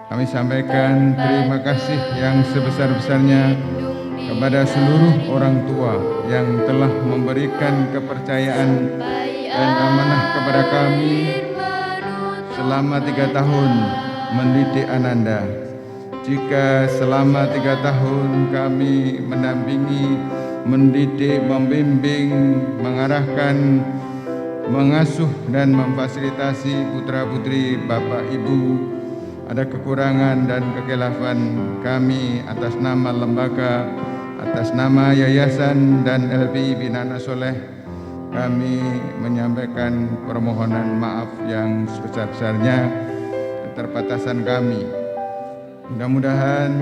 Kami sampaikan terima kasih yang sebesar-besarnya kepada seluruh orang tua yang telah memberikan kepercayaan dan amanah kepada kami selama 3 tahun mendidik Ananda. Jika selama 3 tahun kami mendampingi mendidik, membimbing, mengarahkan, mengasuh dan memfasilitasi putra-putri Bapak Ibu. Ada kekurangan dan kekhilafan kami atas nama lembaga, atas nama yayasan dan LPI Bina Anak Soleh, kami menyampaikan permohonan maaf yang sebesar-besarnya keterbatasan kami. Mudah-mudahan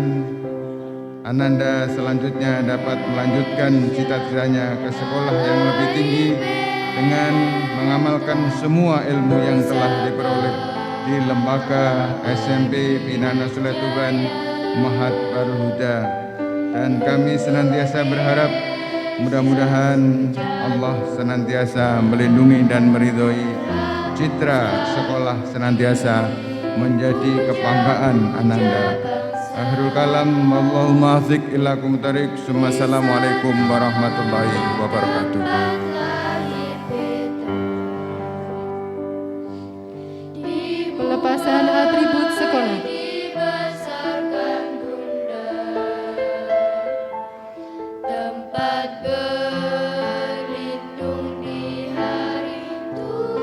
Ananda selanjutnya dapat melanjutkan cita-citanya ke sekolah yang lebih tinggi dengan mengamalkan semua ilmu yang telah diperoleh di lembaga SMP Bina Anak Soleh Tuban Mahat Darul Huda. Dan kami senantiasa berharap mudah-mudahan Allah senantiasa melindungi dan meridhoi citra sekolah senantiasa menjadi kebanggaan Ananda. Akhirul kalam, Allahumma afiq ilakum tarik. Assalamualaikum warahmatullahi wabarakatuh. Pelepasan atribut sekolah. Dibesarkan Bunda, tempat berlindung di hari tua.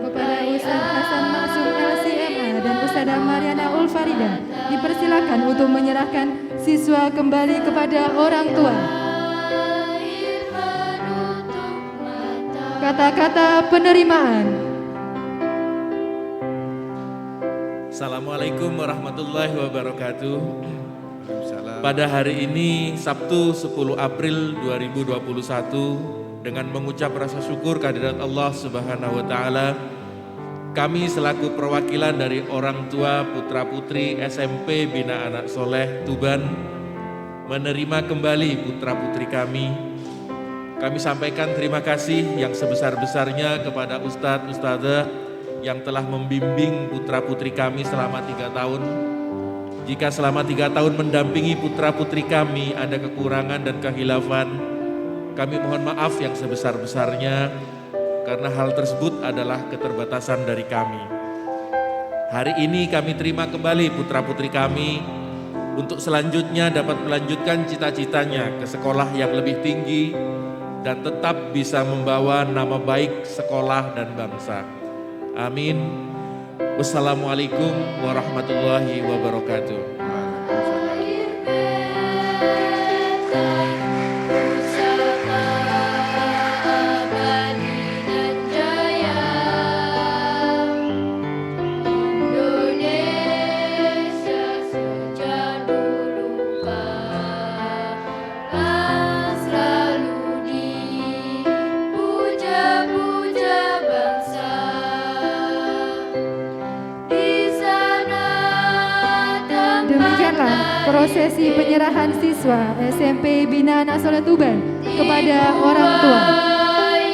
Kepada Ustaz Hasan Maksum LCMA dan Ustazah Mariana Ulfarida dipersilakan untuk menyerahkan siswa kembali kepada orang tua. Kata-kata penerimaan. Assalamualaikum warahmatullahi wabarakatuh. Pada hari ini Sabtu 10 April 2021, dengan mengucap rasa syukur kehadirat Allah Subhanahu wa taala, kami selaku perwakilan dari orang tua putra-putri SMP Bina Anak Soleh Tuban menerima kembali putra-putri kami. Kami sampaikan terima kasih yang sebesar-besarnya kepada Ustadz Ustadzah yang telah membimbing putra-putri kami selama 3 tahun. Jika selama 3 tahun mendampingi putra-putri kami ada kekurangan dan kehilafan, kami mohon maaf yang sebesar-besarnya karena hal tersebut adalah keterbatasan dari kami. Hari ini kami terima kembali putra-putri kami untuk selanjutnya dapat melanjutkan cita-citanya ke sekolah yang lebih tinggi dan tetap bisa membawa nama baik sekolah dan bangsa. Amin. Wassalamualaikum warahmatullahi wabarakatuh. Prosesi penyerahan siswa SMP Bina Anak Soleh Tuban kepada orang tua.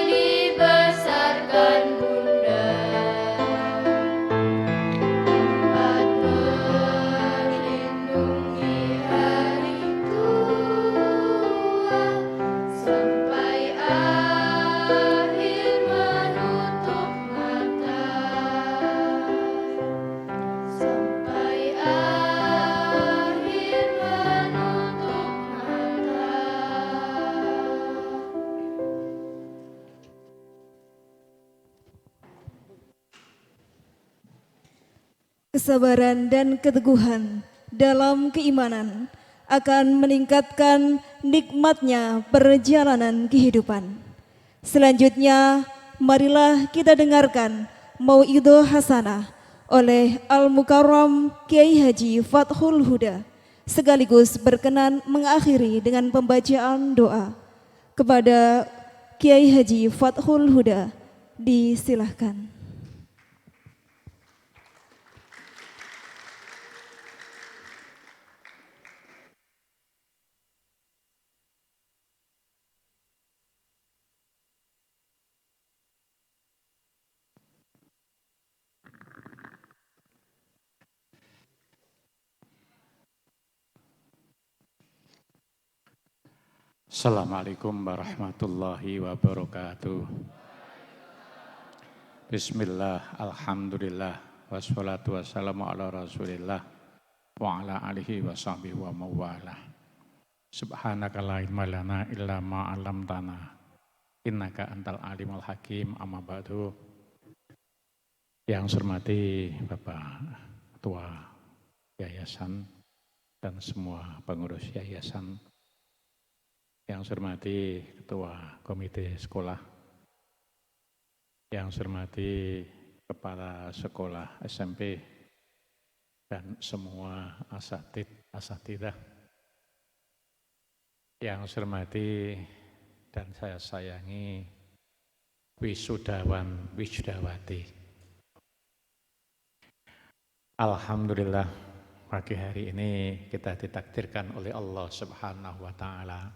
Dibesarkan Bunda, tempat berlindung di hari tua, sampai akhir menutup mata, sampai kesabaran dan keteguhan dalam keimanan akan meningkatkan nikmatnya perjalanan kehidupan. Selanjutnya, marilah kita dengarkan Mau'idhah Hasanah oleh Al-Mukarram Kiai Haji Fathul Huda, sekaligus berkenan mengakhiri dengan pembacaan doa. Kepada Kiai Haji Fathul Huda, disilahkan. Assalamualaikum warahmatullahi wabarakatuh. Bismillah, alhamdulillah, wassalatu wassalamu ala rasulillah wa ala alihi wa sahbihi wa mawalah. Subhanaka la ilma lana illa ma 'allamtana. Innaka antal alimul hakim. Amma ba'du. Yang saya hormati Bapak Ketua Yayasan dan semua pengurus yayasan. Yang saya hormati Ketua Komite Sekolah. Yang saya hormati Kepala Sekolah SMP dan semua asatidah. Yang saya hormati dan saya sayangi wisudawan wisudawati. Alhamdulillah pagi hari ini kita ditakdirkan oleh Allah Subhanahu wa taala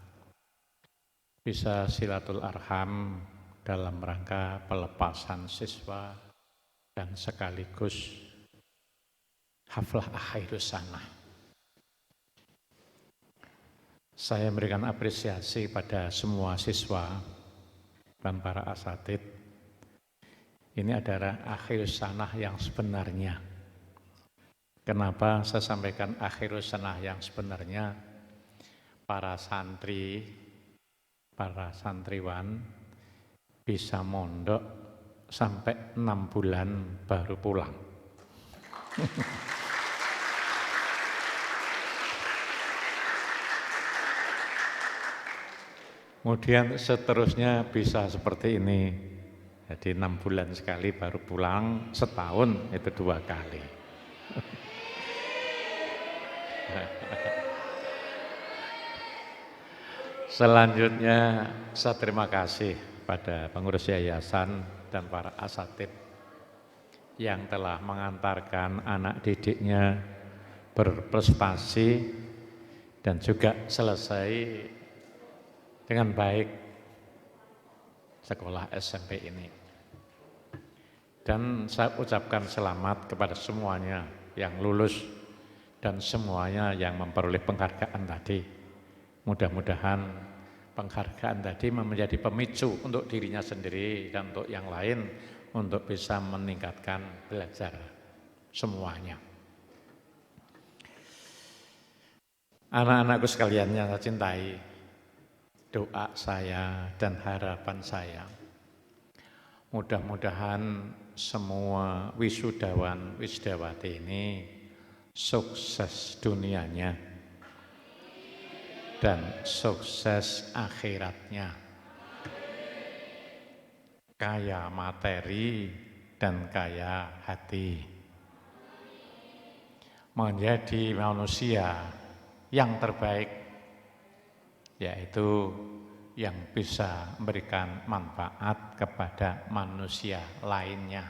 bisa silatul arham dalam rangka pelepasan siswa dan sekaligus haflah akhirus sanah. Saya memberikan apresiasi pada semua siswa dan para asatid. Ini adalah akhirus sanah yang sebenarnya. Kenapa saya sampaikan akhirus sanah yang sebenarnya? Para santri, para santriwan bisa mondok sampai 6 bulan baru pulang. Kemudian seterusnya bisa seperti ini. Jadi 6 bulan sekali baru pulang, setahun itu 2 kali. Selanjutnya saya terima kasih pada pengurus yayasan dan para asatid yang telah mengantarkan anak didiknya berprestasi dan juga selesai dengan baik sekolah SMP ini. Dan saya ucapkan selamat kepada semuanya yang lulus dan semuanya yang memperoleh penghargaan tadi. Mudah-mudahan penghargaan tadi menjadi pemicu untuk dirinya sendiri dan untuk yang lain untuk bisa meningkatkan belajar semuanya. Anak-anakku sekalian yang saya cintai, doa saya dan harapan saya, mudah-mudahan semua wisudawan wisudawati ini sukses dunianya dan sukses akhiratnya, kaya materi dan kaya hati, menjadi manusia yang terbaik, yaitu yang bisa memberikan manfaat kepada manusia lainnya.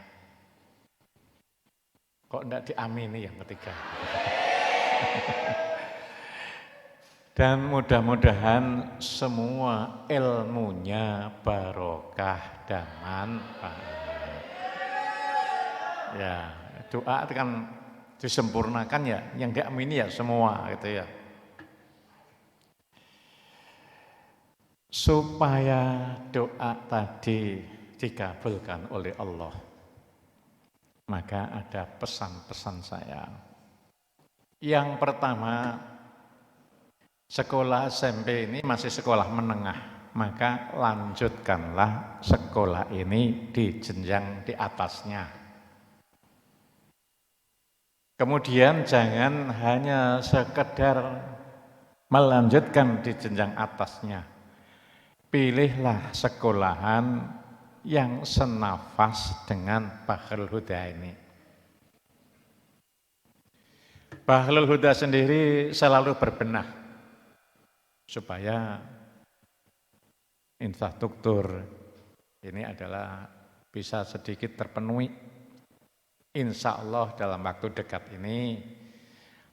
Kok enggak diamini yang ketiga? Dan mudah-mudahan semua ilmunya barokah dan manfaat. Ya, doa itu kan disempurnakan ya, yang diamini ya semua gitu ya. Supaya doa tadi dikabulkan oleh Allah, maka ada pesan-pesan saya. Yang pertama, sekolah SMP ini masih sekolah menengah, maka lanjutkanlah sekolah ini di jenjang di atasnya. Kemudian jangan hanya sekedar melanjutkan di jenjang atasnya. Pilihlah sekolahan yang senafas dengan Bahrul Huda ini. Bahrul Huda sendiri selalu berbenah supaya infrastruktur ini adalah bisa sedikit terpenuhi. Insya Allah dalam waktu dekat ini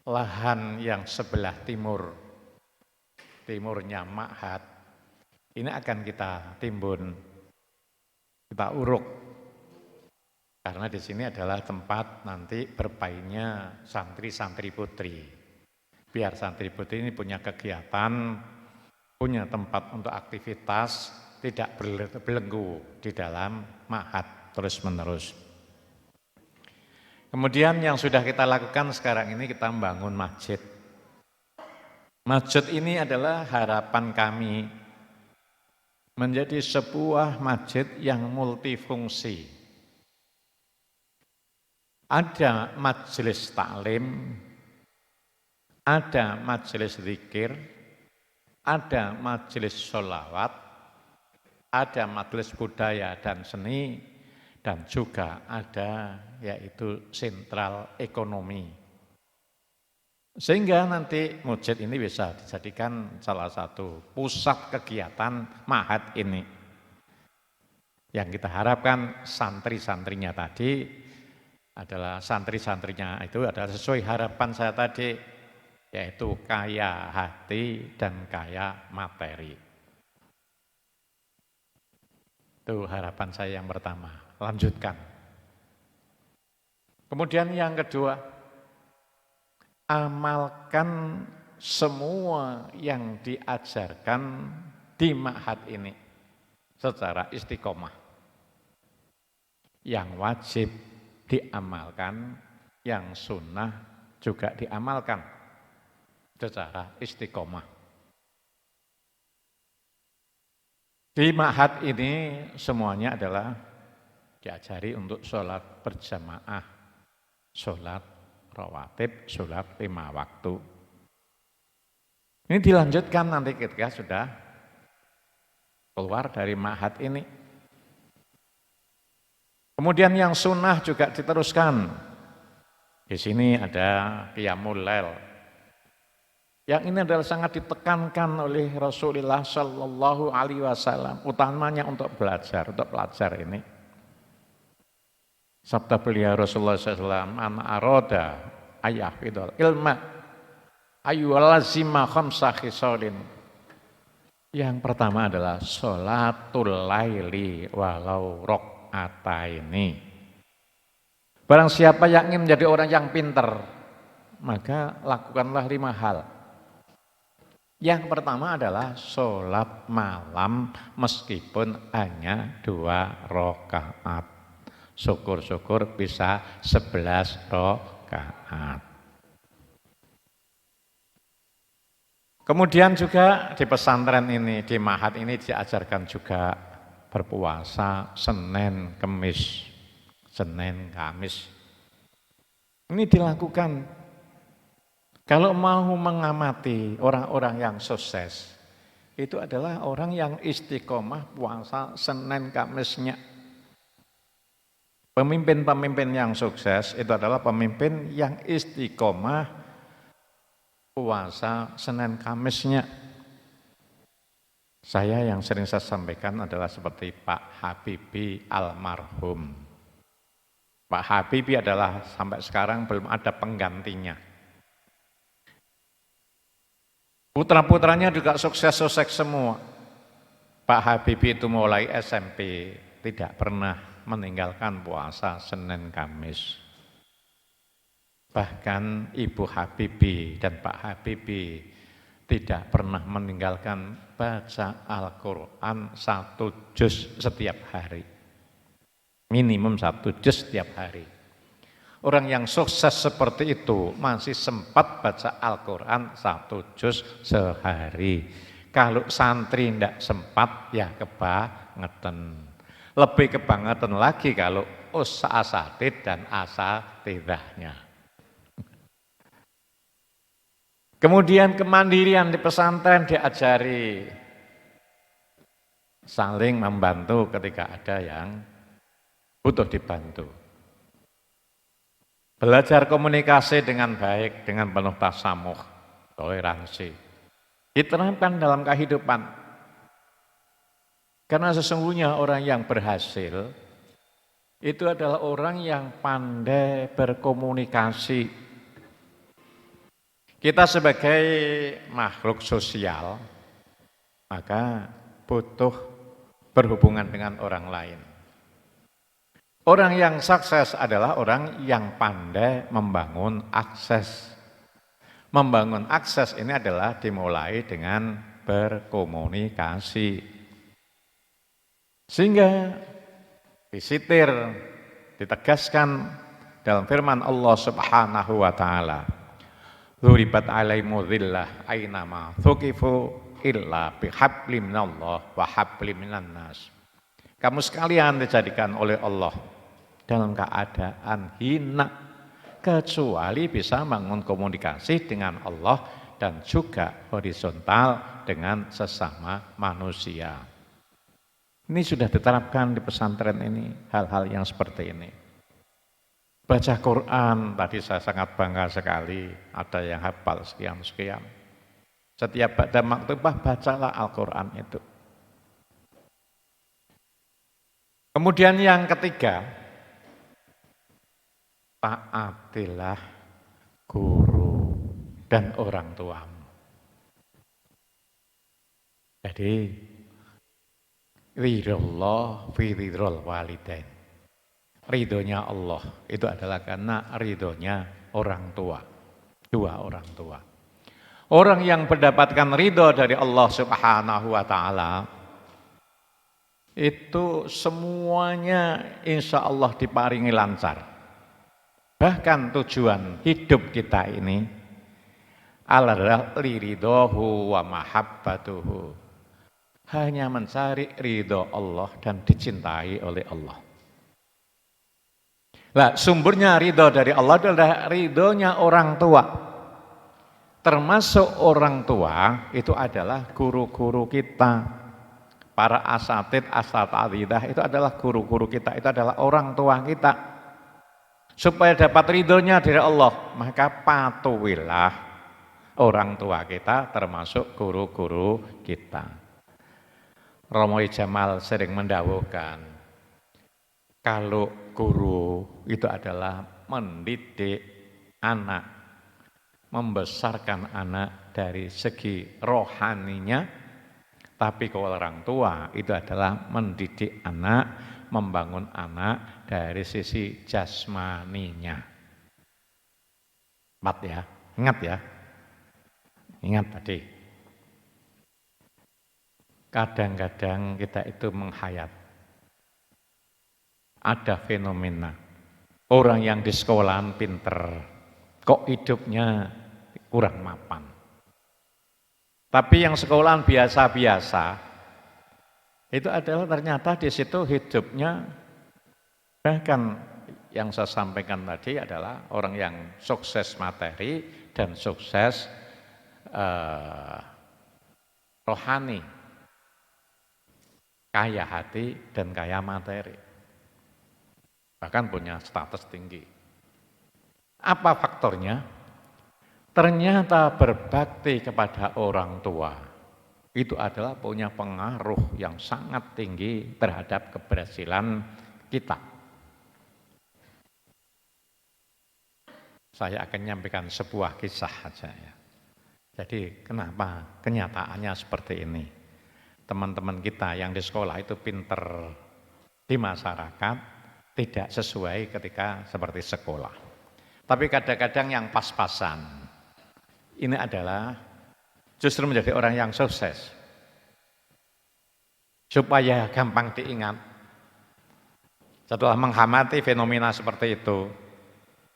lahan yang sebelah timurnya Ma'had ini akan kita timbun, kita uruk, karena di sini adalah tempat nanti bermainnya santri-santri putri. Biar santri putri ini punya kegiatan, punya tempat untuk aktivitas, tidak berbelenggu di dalam ma'had terus-menerus. Kemudian yang sudah kita lakukan sekarang ini kita membangun masjid. Masjid ini adalah harapan kami menjadi sebuah masjid yang multifungsi. Ada majelis taklim, ada majelis zikir, ada majelis sholawat, ada majelis budaya dan seni, dan juga ada yaitu sentral ekonomi. Sehingga nanti masjid ini bisa dijadikan salah satu pusat kegiatan Ma'had ini. Yang kita harapkan santri-santrinya tadi adalah santri-santrinya itu adalah sesuai harapan saya tadi, yaitu kaya hati dan kaya materi. Itu harapan saya yang pertama. Lanjutkan. Kemudian yang kedua, amalkan semua yang diajarkan di Ma'had ini secara istiqomah. Yang wajib diamalkan, yang sunnah juga diamalkan secara istiqomah. Di Ma'had ini semuanya adalah diajari untuk sholat berjamaah, sholat rawatib, sholat 5 waktu. Ini dilanjutkan nanti ketika sudah keluar dari Ma'had ini. Kemudian yang sunnah juga diteruskan. Di sini ada qiyamul lail. Yang ini adalah sangat ditekankan oleh Rasulullah Shallallahu Alaihi Wasallam, utamanya untuk pelajar ini. Sabda beliau Rasulullah SAW, "Man aroda ayahfidul ilma ayyulazima khamsa khisalin." Yang pertama adalah sholatul laili walau rok'ataini. Barang siapa yang ingin menjadi orang yang pintar, maka lakukanlah 5 hal. Yang pertama adalah sholat malam meskipun hanya 2 rakaat. Syukur-syukur bisa 11 rakaat. Kemudian juga di pesantren ini, di Ma'had ini diajarkan juga berpuasa Senin, Kamis. Senin, Kamis. Ini dilakukan. Kalau mau mengamati orang-orang yang sukses, itu adalah orang yang istiqomah puasa Senin Kamisnya. Pemimpin-pemimpin yang sukses itu adalah pemimpin yang istiqomah puasa Senin Kamisnya. Saya yang sering saya sampaikan adalah seperti Pak Habibie almarhum. Pak Habibie adalah sampai sekarang belum ada penggantinya. Putra-putranya juga sukses-sukses semua. Pak Habibie itu mulai SMP tidak pernah meninggalkan puasa Senin Kamis. Bahkan Ibu Habibie dan Pak Habibie tidak pernah meninggalkan baca Al-Quran 1 juz setiap hari. Minimum 1 juz setiap hari. Orang yang sukses seperti itu masih sempat baca Al-Quran 1 juz sehari. Kalau santri tidak sempat, ya kebangetan. Lebih kebangetan lagi kalau asatid dan asatidahnya. Kemudian kemandirian di pesantren diajari. Saling membantu ketika ada yang butuh dibantu. Belajar komunikasi dengan baik, dengan penuh tasamuh, toleransi. Diterapkan dalam kehidupan. Karena sesungguhnya orang yang berhasil, itu adalah orang yang pandai berkomunikasi. Kita sebagai makhluk sosial, maka butuh berhubungan dengan orang lain. Orang yang sukses adalah orang yang pandai membangun akses. Membangun akses ini adalah dimulai dengan berkomunikasi. Sehingga disitir, ditegaskan dalam firman Allah Subhanahu wa taala. Dzuribat alaihimu dhillah ainama thuqifu illa bihablim minallah wa hablim minan nas. Kamu sekalian dijadikan oleh Allah dalam keadaan hina, kecuali bisa bangun komunikasi dengan Allah dan juga horizontal dengan sesama manusia. Ini sudah diterapkan di pesantren ini, hal-hal yang seperti ini. Baca Quran, tadi saya sangat bangga sekali, ada yang hafal sekian-sekian. Setiap baca maktubah, bacalah Al-Quran itu. Kemudian yang ketiga, taatilah guru dan orang tuamu. Jadi, ridhullah fi ridhul walidain. Ridhonya Allah itu adalah karena ridhonya orang tua, dua orang tua. Orang yang mendapatkan ridho dari Allah Subhanahu wa Ta'ala itu semuanya insya Allah diparingi lancar. Bahkan tujuan hidup kita ini adalah liridhohu wa mahabbatuhu, hanya mencari ridho Allah dan dicintai oleh Allah. Nah, sumbernya ridho dari Allah adalah ridhonya orang tua. Termasuk orang tua itu adalah guru-guru kita. Para asatid, asatidah itu adalah guru-guru kita, itu adalah orang tua kita. Supaya dapat ridhonya dari Allah, maka patuhilah orang tua kita termasuk guru-guru kita. Romo Jamal sering mendawuhkan, kalau guru itu adalah mendidik anak, membesarkan anak dari segi rohaninya, tapi kalau orang tua itu adalah mendidik anak, membangun anak dari sisi jasmaninya. Empat ya, ingat ya, ingat tadi. Kadang-kadang kita itu menghayat. Ada fenomena, orang yang di sekolahan pinter, kok hidupnya kurang mapan. Tapi yang sekolahan biasa-biasa, itu adalah ternyata di situ hidupnya, bahkan yang saya sampaikan tadi adalah orang yang sukses materi dan sukses rohani, kaya hati dan kaya materi. Bahkan punya status tinggi. Apa faktornya? Ternyata berbakti kepada orang tua itu adalah punya pengaruh yang sangat tinggi terhadap keberhasilan kita. Saya akan menyampaikan sebuah kisah saja ya. Jadi kenapa kenyataannya seperti ini? Teman-teman kita yang di sekolah itu pinter di masyarakat, tidak sesuai ketika seperti sekolah. Tapi kadang-kadang yang pas-pasan, ini adalah justru menjadi orang yang sukses. Supaya gampang diingat, setelah menghamati fenomena seperti itu,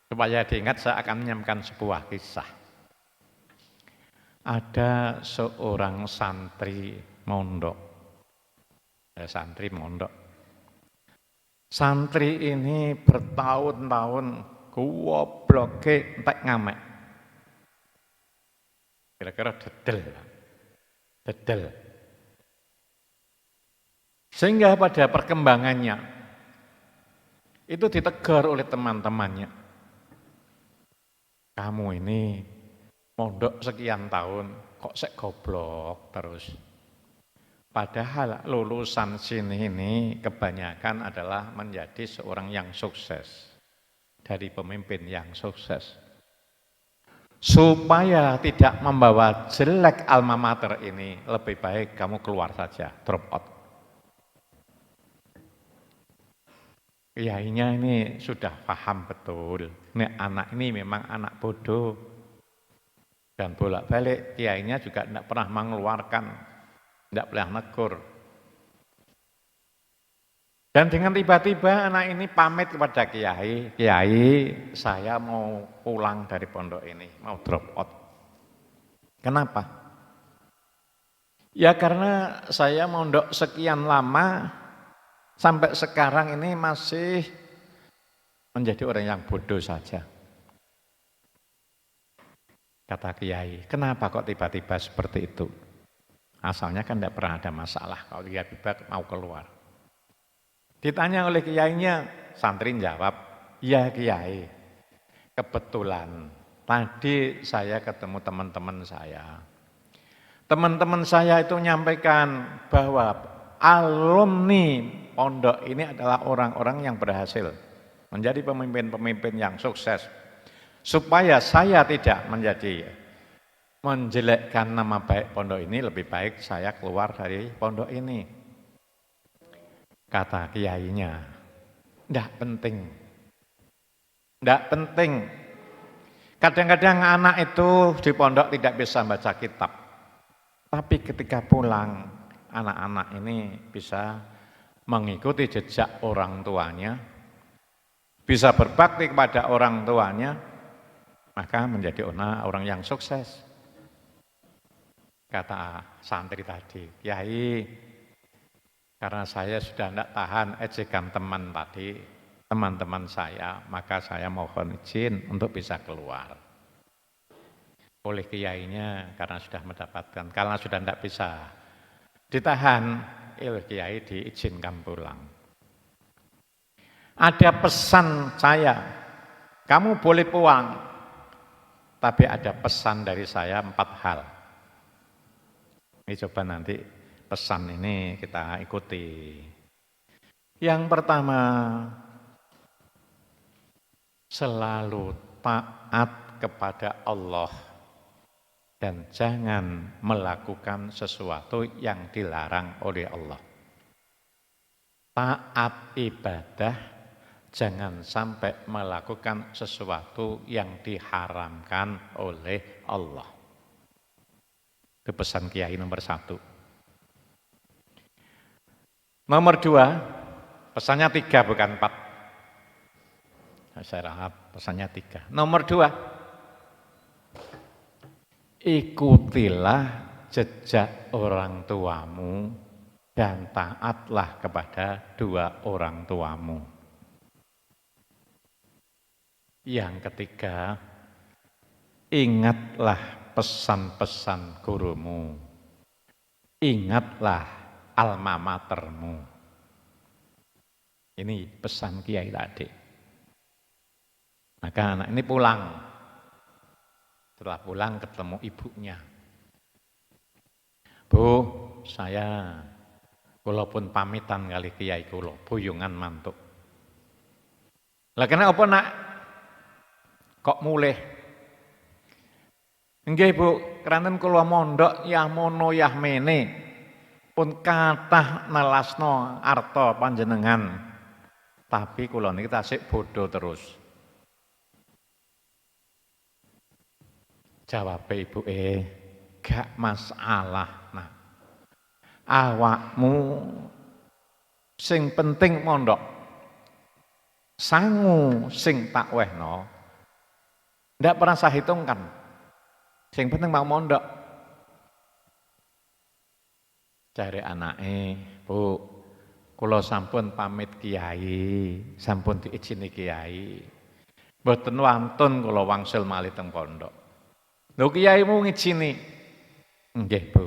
supaya diingat saya akan menyampaikan sebuah kisah. Ada seorang santri mondok. Santri ini bertahun-tahun gobloke entek ngamek. Kira-kira dedel. Sehingga pada perkembangannya itu ditegur oleh teman-temannya. Kamu ini mondok sekian tahun kok sek goblok terus. Padahal lulusan sini ini kebanyakan adalah menjadi seorang yang sukses, dari pemimpin yang sukses. Supaya tidak membawa jelek alma mater ini, lebih baik kamu keluar saja, drop out. Kiainya ini sudah paham betul, ini anak ini memang anak bodoh. Dan bolak-balik kiainya juga tidak pernah mengeluarkan, tidak pernah negur. Dan dengan tiba-tiba anak ini pamit kepada Kiai, Kiai saya mau pulang dari pondok ini, mau drop out. Kenapa? Ya karena saya mondok sekian lama, sampai sekarang ini masih menjadi orang yang bodoh saja. Kata Kiai, kenapa kok tiba-tiba seperti itu? Asalnya kan tidak pernah ada masalah, kalau tiba-tiba mau keluar. Ditanya oleh kiainya, santri jawab, ya Kiai, kebetulan tadi saya ketemu teman-teman saya. Teman-teman saya itu menyampaikan bahwa alumni pondok ini adalah orang-orang yang berhasil menjadi pemimpin-pemimpin yang sukses. Supaya saya tidak menjelekkan nama baik pondok ini, lebih baik saya keluar dari pondok ini. Kata kiainya, enggak penting. Enggak penting. Kadang-kadang anak itu di pondok tidak bisa baca kitab. Tapi ketika pulang, anak-anak ini bisa mengikuti jejak orang tuanya, bisa berbakti kepada orang tuanya, maka menjadi orang yang sukses. Kata santri tadi, Kiai, karena saya sudah tidak tahan ejekan teman-teman saya, maka saya mohon izin untuk bisa keluar. Oleh kiainya karena sudah mendapatkan, karena sudah tidak bisa ditahan, oleh kiai diizinkan pulang. Ada pesan saya, kamu boleh pulang, tapi ada pesan dari saya 4 hal. Ini coba nanti pesan ini kita ikuti. Yang pertama, selalu taat kepada Allah dan jangan melakukan sesuatu yang dilarang oleh Allah. Taat ibadah, jangan sampai melakukan sesuatu yang diharamkan oleh Allah. Itu pesan Kiai nomor 1. Nomor 2, pesannya 3 bukan 4. Saya harap pesannya 3. Nomor 2, ikutilah jejak orang tuamu dan taatlah kepada 2 orang tuamu. Yang ketiga, ingatlah pesan-pesan gurumu. Ingatlah alma matermu. Ini pesan Kiai tadi. Maka anak ini pulang. Setelah pulang ketemu ibunya. Bu, saya walaupun pamitan kali Kiai kula, buyungan mantuk. Lah kenapa nak kok mulih? Nggih Bu, keranten kula mondok yah mono yah mene. Pun kathah nelasno arta panjenengan, tapi kula niki tasik bodoh terus. Jawab ibuke, gak masalah. Nah, awakmu sing penting mondok, sangu sing tak wehno, ndak pernah saya hitungkan. Sing penting mau mondok. Cari anake, Bu, kula sampun pamit Kiai, sampun diizini Kiai. Mboten wantun kula wangsul malih teng pondok. Lho Kiaimu ngizini. Nggih, Bu.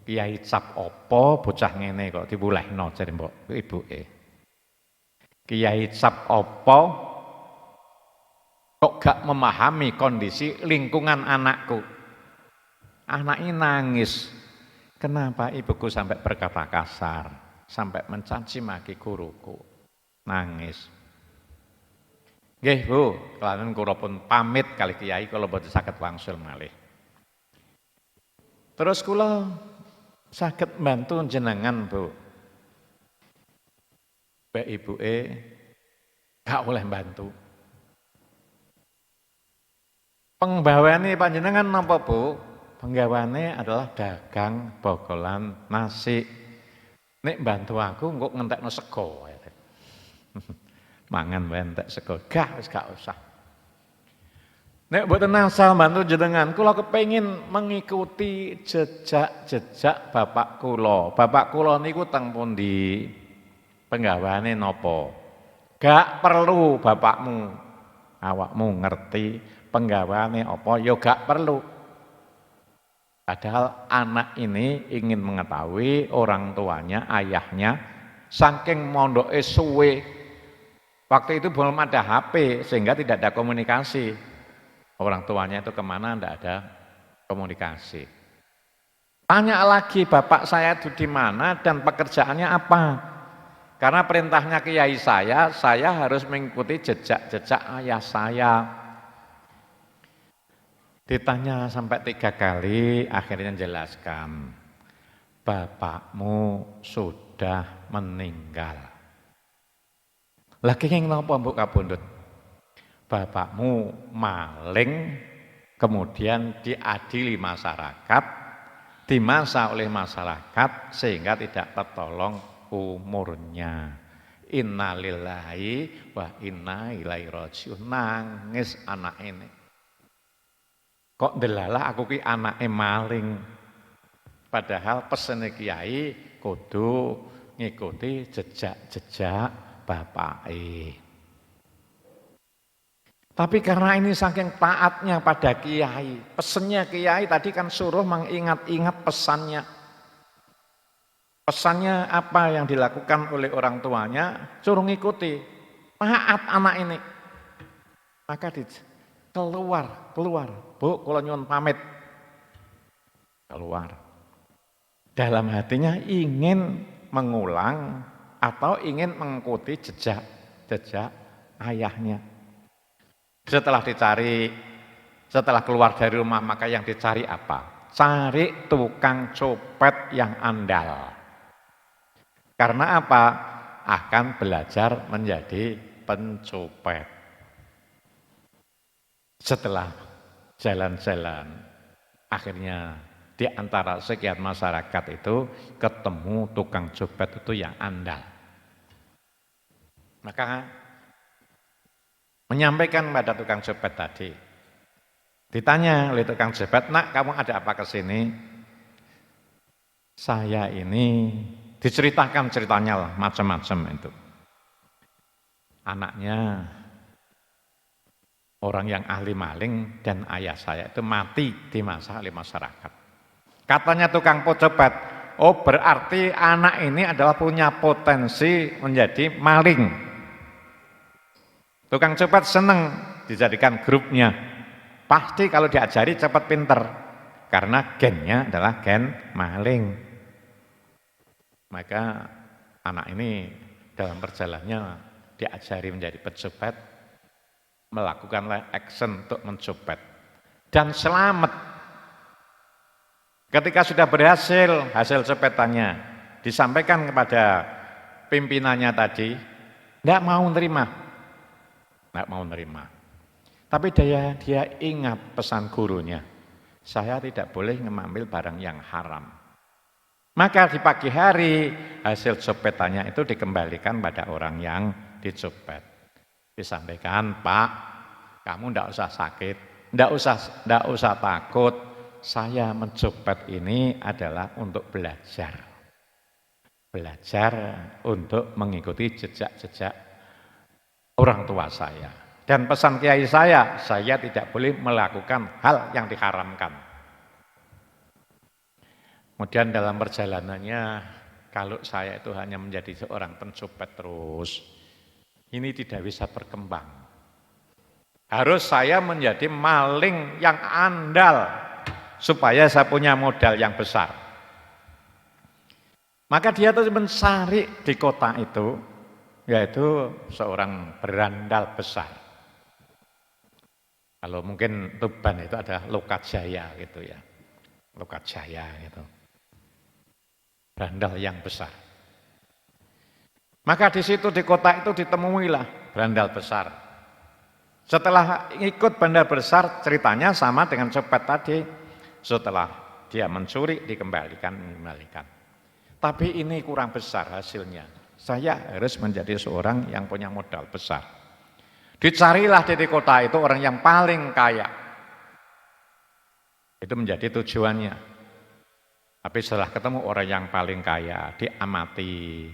Kiai cap apa bocah ngene kok diwulehno jare mbok ibuke. Kiai cap apa kok gak memahami kondisi lingkungan anakku. Anak ini nangis. Kenapa ibuku sampai berkata kasar, sampai mencaci maki guruku, nangis. Nggih Bu, kelawan kula pun pamit kali Kiai kula boten saged wangsul malih. Terus kula saged bantu jenengan Bu. Mbak ibuke gak oleh bantu. Penggaweane panjenengan napa Bu? Penggaweane adalah dagang bogolan nasi. Nek bantu aku engko ngentekno sego. Mangan wae entek sego. Gak usah. Nek mboten asal bantu jenengan, kula kepengin mengikuti jejak-jejak bapak kula. Bapak kula niku teng pundi? Penggaweane napa? Gak perlu bapakmu, awakmu ngerti penggaweane apa, ya gak perlu. Padahal anak ini ingin mengetahui orang tuanya, ayahnya, saking mondoke suwe. Waktu itu belum ada HP, sehingga tidak ada komunikasi. Orang tuanya itu kemana, tidak ada komunikasi. Tanya lagi, bapak saya itu di mana dan pekerjaannya apa? Karena perintahnya kiai saya harus mengikuti jejak-jejak ayah saya. Ditanya sampai 3 kali, akhirnya jelaskan, bapakmu sudah meninggal. Lagi yang napa mbok kabundut? Bapakmu maling, kemudian diadili masyarakat, dimasa oleh masyarakat sehingga tidak tertolong umurnya. Innalillahi wa inna ilaihi rajiun. Nangis anak ini. Kok delala aku ki anake maling. Padahal pesene kiai kudu ngikuti jejak-jejak bapake. Tapi karena ini saking taatnya pada kiai, pesannya kiai tadi kan suruh mengingat-ingat pesannya. Pesannya apa yang dilakukan oleh orang tuanya, suruh ngikuti. Taat anak ini. Maka keluar. Bu, kula nyuwun pamit. Keluar. Dalam hatinya ingin mengulang atau ingin mengikuti jejak ayahnya. Setelah keluar dari rumah, maka yang dicari apa? Cari tukang copet yang andal. Karena apa? Akan belajar menjadi pencopet. Setelah jalan-jalan, akhirnya di antara sekian masyarakat itu ketemu tukang copet itu yang andal. Maka menyampaikan pada tukang copet tadi. Ditanya oleh tukang copet, "Nak, kamu ada apa ke sini?" Saya ini diceritakan ceritanya lah, macam-macam itu. Anaknya orang yang ahli maling dan ayah saya itu mati dimasa oleh masyarakat. Katanya tukang copet, oh berarti anak ini adalah punya potensi menjadi maling. Tukang copet seneng dijadikan grupnya. Pasti kalau diajari cepat pinter. Karena gennya adalah gen maling. Maka anak ini dalam perjalanannya diajari menjadi pencopet, melakukan action untuk mencopet. Dan selamat. Ketika sudah berhasil, hasil copetannya disampaikan kepada pimpinannya tadi, tidak mau nerima. Tapi dia ingat pesan gurunya, saya tidak boleh mengambil barang yang haram. Maka di pagi hari hasil copetannya itu dikembalikan pada orang yang dicopet. Disampaikan, "Pak, kamu tidak usah sakit, tidak usah takut. Saya mencopet ini adalah untuk belajar. Belajar untuk mengikuti jejak-jejak orang tua saya. Dan pesan kiai saya tidak boleh melakukan hal yang diharamkan." Kemudian dalam perjalanannya, kalau saya itu hanya menjadi seorang pencopet terus, ini tidak bisa berkembang. Harus saya menjadi maling yang andal, supaya saya punya modal yang besar. Maka dia tuh mencari di kota itu, yaitu seorang berandal besar. Kalau mungkin Tuban itu ada Lokajaya gitu ya. Lokajaya gitu. Berandal yang besar. Maka di situ di kota itu ditemuilah berandal besar. Setelah ikut berandal besar, ceritanya sama dengan copet tadi. Setelah dia mencuri dikembalikan. Tapi ini kurang besar hasilnya. Saya harus menjadi seorang yang punya modal besar. Dicarilah di kota itu orang yang paling kaya. Itu menjadi tujuannya. Tapi setelah ketemu orang yang paling kaya, diamati.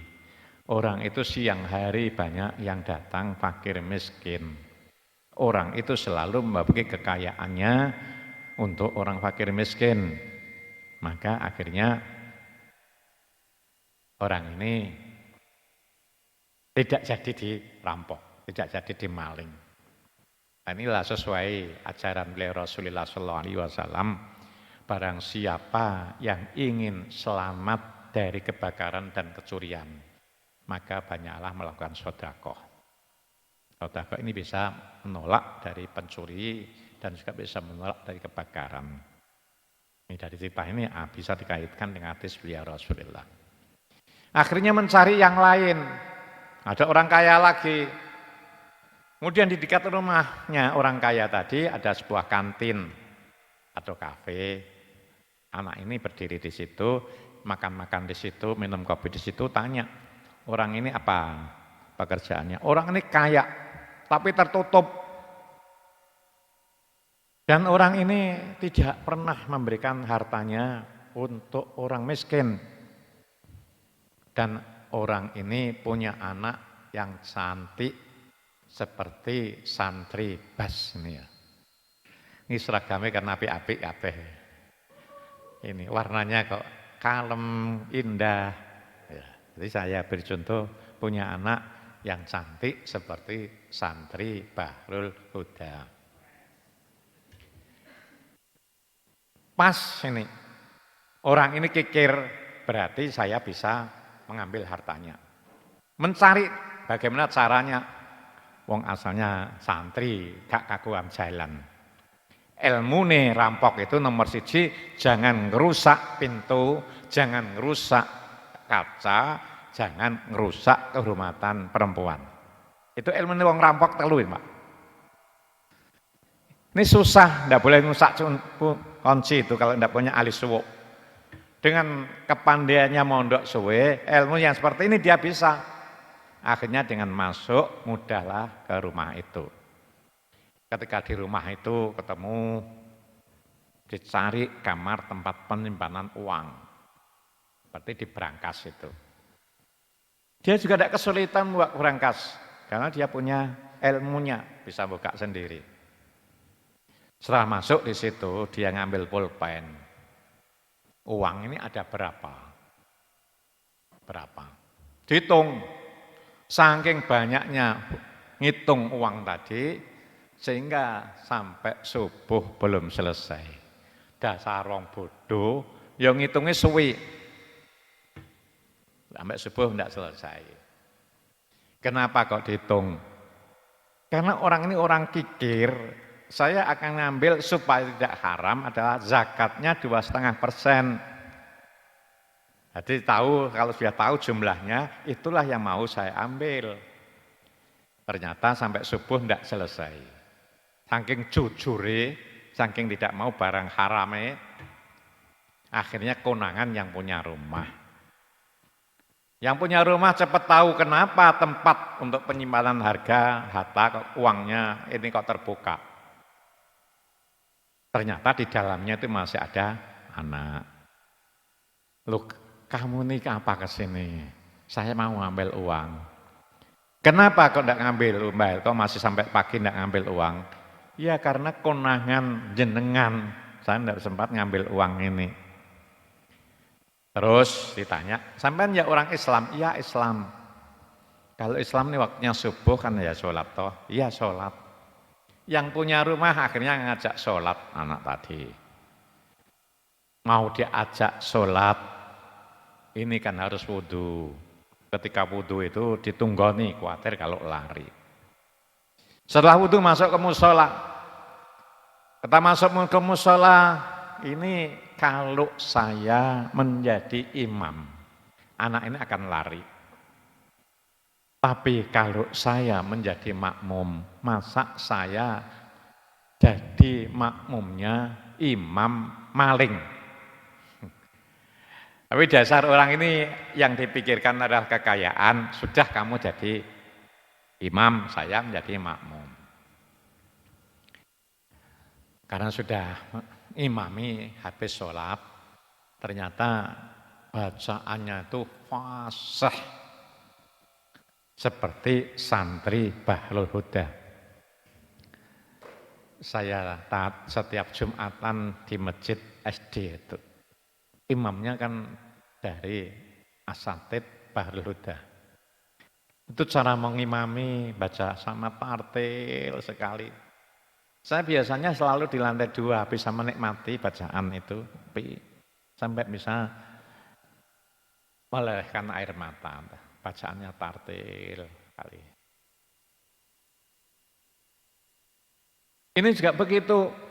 Orang itu siang hari banyak yang datang fakir miskin. Orang itu selalu membagi kekayaannya untuk orang fakir miskin. Maka akhirnya orang ini tidak jadi dirampok, tidak jadi dimaling. Inilah sesuai ajaran beliau Rasulullah SAW. Barang siapa yang ingin selamat dari kebakaran dan kecurian, maka banyaklah melakukan sedekah. Sedekah ini bisa menolak dari pencuri dan juga bisa menolak dari kebakaran. Ini dari cerita ini bisa dikaitkan dengan hadis beliau Rasulullah. Akhirnya mencari yang lain. Ada orang kaya lagi. Kemudian di dekat rumahnya orang kaya tadi ada sebuah kantin atau kafe. Anak ini berdiri di situ, makan-makan di situ, minum kopi di situ, tanya, orang ini apa pekerjaannya? Orang ini kaya, tapi tertutup. Dan orang ini tidak pernah memberikan hartanya untuk orang miskin. Dan orang ini punya anak yang cantik seperti santri Bas ini ya. Ini seragamnya karena apik-apik kabeh. Ini warnanya kok kalem, indah. Ya, jadi saya beri contoh punya anak yang cantik seperti santri Bahrul Huda. Pas ini, orang ini kikir, berarti saya bisa mengambil hartanya. Mencari bagaimana caranya, wong asalnya santri, gak kakuam jalan. Ilmu nih rampok itu nomor 1, jangan ngerusak pintu, jangan ngerusak kaca, jangan ngerusak kehormatan perempuan. Itu ilmu nih wong rampok teluin, Pak. Ini susah, ndak boleh ngerusak kunci itu kalau ndak punya alis suwuk. Dengan kepandaiannya mondok suwe, ilmu yang seperti ini dia bisa. Akhirnya dengan masuk, mudahlah ke rumah itu. Ketika di rumah itu ketemu, dicari kamar tempat penyimpanan uang. Seperti di brankas itu. Dia juga tidak kesulitan buat brankas, karena dia punya ilmunya, bisa buka sendiri. Setelah masuk di situ, dia ngambil pulpen. Uang ini ada berapa? Berapa? Dihitung. Saking banyaknya ngitung uang tadi, sehingga sampai subuh belum selesai. Dasar wong bodoh, yang ngitungnya suwi. Sampai subuh tidak selesai. Kenapa kok dihitung? Karena orang ini orang kikir, saya akan ngambil supaya tidak haram adalah zakatnya 2,5%. Jadi tahu, kalau sudah tahu jumlahnya, itulah yang mau saya ambil. Ternyata sampai subuh tidak selesai. Saking jujure, saking tidak mau barang harame, akhirnya konangan yang punya rumah. Yang punya rumah cepat tahu kenapa tempat untuk penyimpanan harta uangnya ini kok terbuka. Ternyata di dalamnya itu masih ada anak. Loh, kamu nih apa kesini? Saya mau ngambil uang. Kenapa kok tidak ngambil? Kok masih sampai pagi tidak ngambil uang? Ya karena konangan jenengan, saya tidak sempat ngambil uang ini. Terus ditanya, sampean ya orang Islam? Iya Islam. Kalau Islam ini waktunya subuh kan ya sholat toh? Iya sholat. Yang punya rumah akhirnya ngajak sholat anak tadi. Mau diajak sholat, ini kan harus wudhu. Ketika wudhu itu ditunggoni, khawatir kalau lari. Setelah wudhu masuk ke musola. Kita masuk ke musola, ini kalau saya menjadi imam, anak ini akan lari. Tapi kalau saya menjadi makmum, masa saya jadi makmumnya imam maling? Tapi dasar orang ini yang dipikirkan adalah kekayaan, sudah kamu jadi imam, saya menjadi makmum. Karena sudah imami habis sholat, ternyata bacaannya itu fasih seperti santri Bahlul Huda. Saya taat setiap Jumatan di masjid SD itu. Imamnya kan dari asatid Bahlul Huda. Itu cara mengimami, baca sama tartil sekali. Saya biasanya selalu di lantai 2 bisa menikmati bacaan itu, sampai bisa melelehkan air mata. Bacaannya tartil sekali. Ini juga begitu.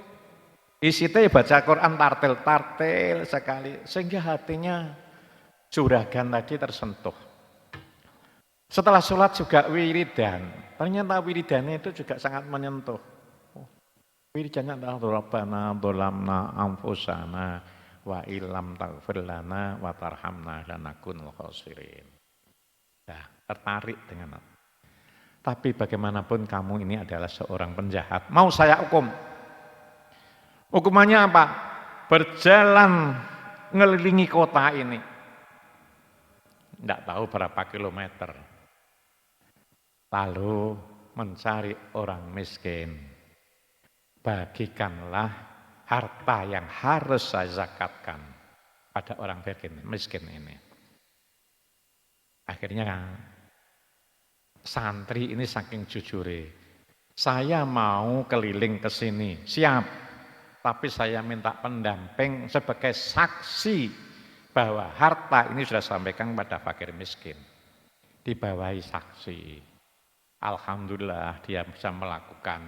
Isite baca Quran tartil sekali, sehingga hatinya juragan tadi tersentuh. Setelah sholat juga wiridan, ternyata wiridannya itu juga sangat menyentuh. Wiridannya adalah Rabbana dzolamna anfusana wa illam taghfir lana wa tarhamna lanakunul khasirin. Nah, tertarik dengan itu. Tapi bagaimanapun kamu ini adalah seorang penjahat, mau saya hukum. Hukumannya apa? Berjalan ngelilingi kota ini. Tidak tahu berapa kilometer. Lalu mencari orang miskin. Bagikanlah harta yang harus saya zakatkan pada orang miskin ini. Akhirnya santri ini saking jujure. Saya mau keliling ke sini, siap. Tapi saya minta pendamping sebagai saksi bahwa harta ini sudah sampaikan pada fakir miskin. Dibawahi saksi. Alhamdulillah dia bisa melakukan,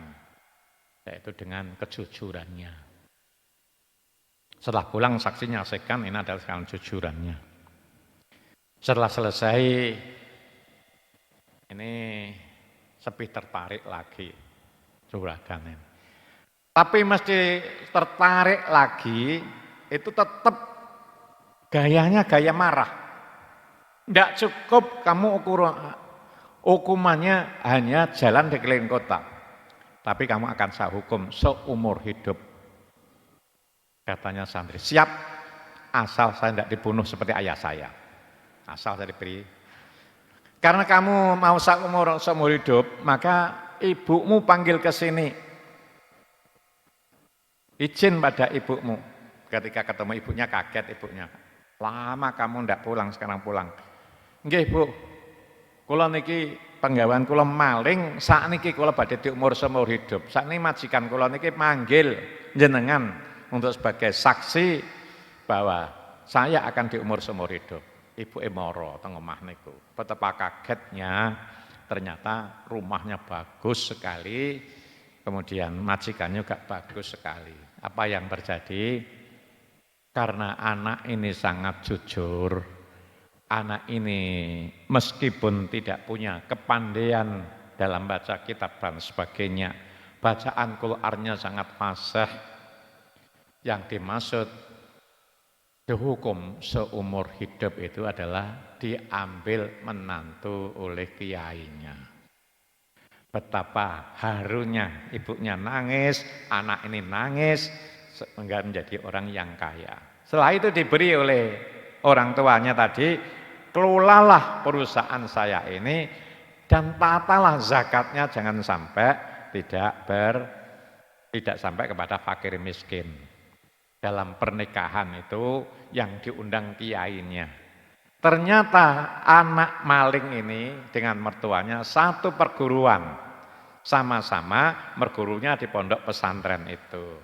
yaitu dengan kejujurannya. Setelah pulang saksi nyaksikan ini adalah kejujurannya. Setelah selesai, ini lebih tertarik lagi juragan ini. Tapi mesti tertarik lagi, itu tetap gayanya gaya marah. Tidak cukup kamu hukumannya hanya jalan di keliling kota. Tapi kamu akan saya hukum seumur hidup. Katanya santri, siap asal saya tidak dibunuh seperti ayah saya. Asal saya diberi. Karena kamu mau seumur hidup, maka ibumu panggil ke sini. Izin pada ibumu. Ketika ketemu ibunya kaget ibunya. Lama kamu tidak pulang, sekarang pulang. Nggih Bu, kula niki penggawean kula maling, sakniki kula badhe diumur seumur hidup. Sakniki majikan kula niki manggil jenengan untuk sebagai saksi bahwa saya akan diumur seumur hidup. Ibu moro teng omah niku. Betapa kagetnya, ternyata rumahnya bagus sekali. Kemudian majikannya juga bagus sekali. Apa yang terjadi? Karena anak ini sangat jujur, anak ini meskipun tidak punya kepandaian dalam baca kitab dan sebagainya, bacaan Qur'annya sangat fasih. Yang dimaksud dihukum seumur hidup itu adalah diambil menantu oleh kiainya. Betapa harunya ibunya nangis, anak ini nangis, sehingga menjadi orang yang kaya. Setelah itu diberi oleh orang tuanya tadi, kelolalah perusahaan saya ini dan tatalah zakatnya jangan sampai tidak sampai kepada fakir miskin. Dalam pernikahan itu yang diundang kiainya. Ternyata anak maling ini dengan mertuanya satu perguruan. Sama-sama bergurunya di pondok pesantren itu.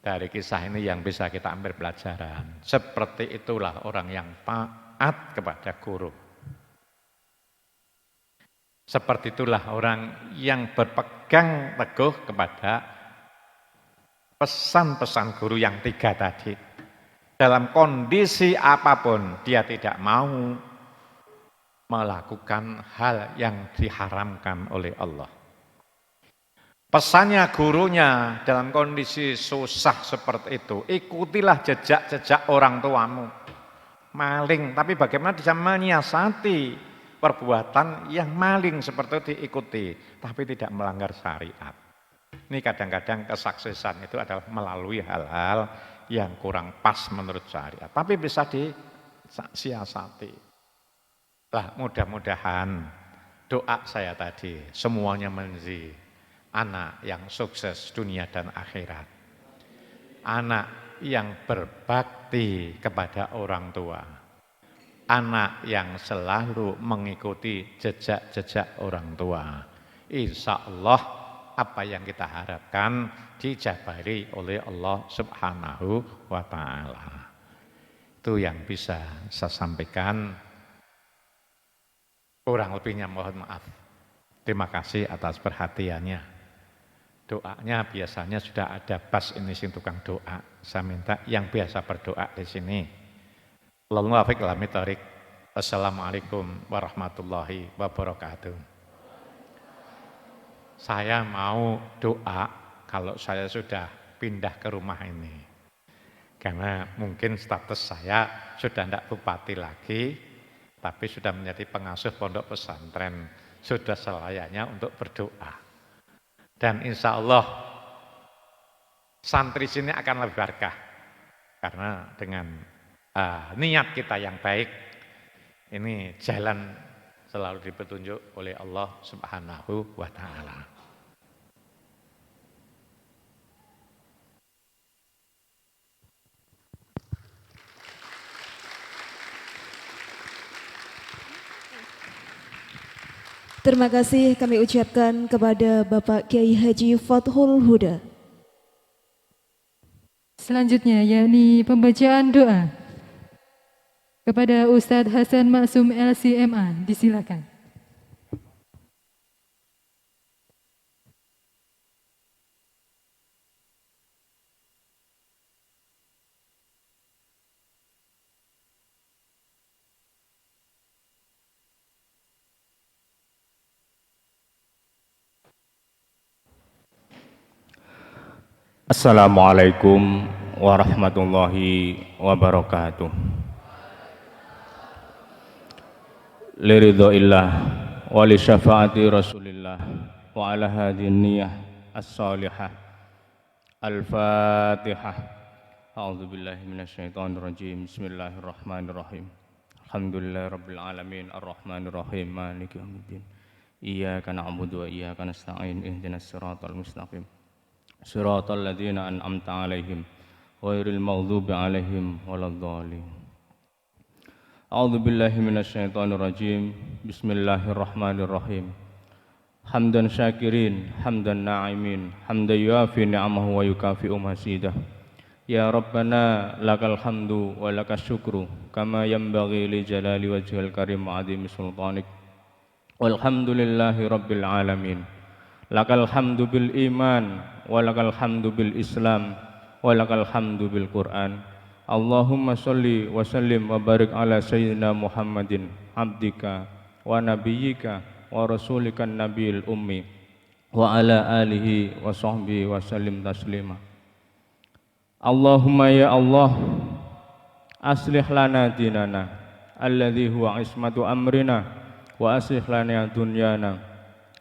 Dari kisah ini yang bisa kita ambil pelajaran. Seperti itulah orang yang taat kepada guru. Seperti itulah orang yang berpegang teguh kepada pesan-pesan guru yang 3 tadi. Dalam kondisi apapun dia tidak mau melakukan hal yang diharamkan oleh Allah. Pesannya gurunya dalam kondisi susah seperti itu, ikutilah jejak-jejak orang tuamu. maling, tapi bagaimana bisa menyiasati perbuatan yang maling seperti itu diikuti, tapi tidak melanggar syariat. Ini kadang-kadang kesuksesan itu adalah melalui hal-hal yang kurang pas menurut syariat, tapi bisa disiasati. Lah mudah-mudahan doa saya tadi semuanya menjadi anak yang sukses dunia dan akhirat. Anak yang berbakti kepada orang tua. Anak yang selalu mengikuti jejak-jejak orang tua. Insya Allah apa yang kita harapkan dijabari oleh Allah Subhanahu wa Ta'ala. Itu yang bisa saya sampaikan. Kurang lebihnya mohon maaf. Terima kasih atas perhatiannya. Doanya biasanya sudah ada bas ini sing tukang doa. Saya minta yang biasa berdoa di sini. Assalamualaikum warahmatullahi wabarakatuh. Saya mau doa kalau saya sudah pindah ke rumah ini. Karena mungkin status saya sudah tidak bupati lagi, tapi sudah menjadi pengasuh pondok pesantren, sudah selayaknya untuk berdoa. Dan insya Allah santri sini akan lebih berkah, karena dengan niat kita yang baik, ini jalan selalu dipetunjuk oleh Allah Subhanahu wa Ta'ala. Terima kasih kami ucapkan kepada Bapak Kiai Haji Fathul Huda. Selanjutnya yakni pembacaan doa kepada Ustadz Hasan Maksum LCMA, disilakan. Assalamualaikum warahmatullahi wabarakatuh. Liridhoillah wa li syafaati rasulillah wa ala hadhin niyah as-salihah. Al-Fatihah. A'udzu billahi minasyaitonir rajim. Bismillahirrahmanirrahim. Alhamdulillahi rabbil alamin arrahmanir rahim maliki yaumiddin. Iyyaka na'budu wa iyyaka nasta'in ihdinas siratal mustaqim. Siratal ladzina an'amta 'alaihim ghairil maghdubi 'alaihim waladdallin. A'udzu billahi minasyaitonir rajim. Bismillahirrahmanirrahim. Hamdan syakirin, hamdan na'imin, hamdan yuafi ni'amahu wa yukafi'u masidah. Ya Rabbana lakal hamdu wa lakas syukru kama yanbaghi li jalali wajhil karim wa 'azimi sultanik. Walhamdulillahi rabbil alamin. Lakal hamdu bil iman, walakal hamdu bil islam, walakal hamdu bil Qur'an. Allahumma sholli wa sallim wa barik ala sayyidina Muhammadin abdika wa nabiyyika wa rasulika nabiyil ummi wa ala alihi wa sahbihi wa sallim taslima. Allahumma ya Allah, aslih lana dinana alladhi huwa ismatu amrina wa aslih lana dunyana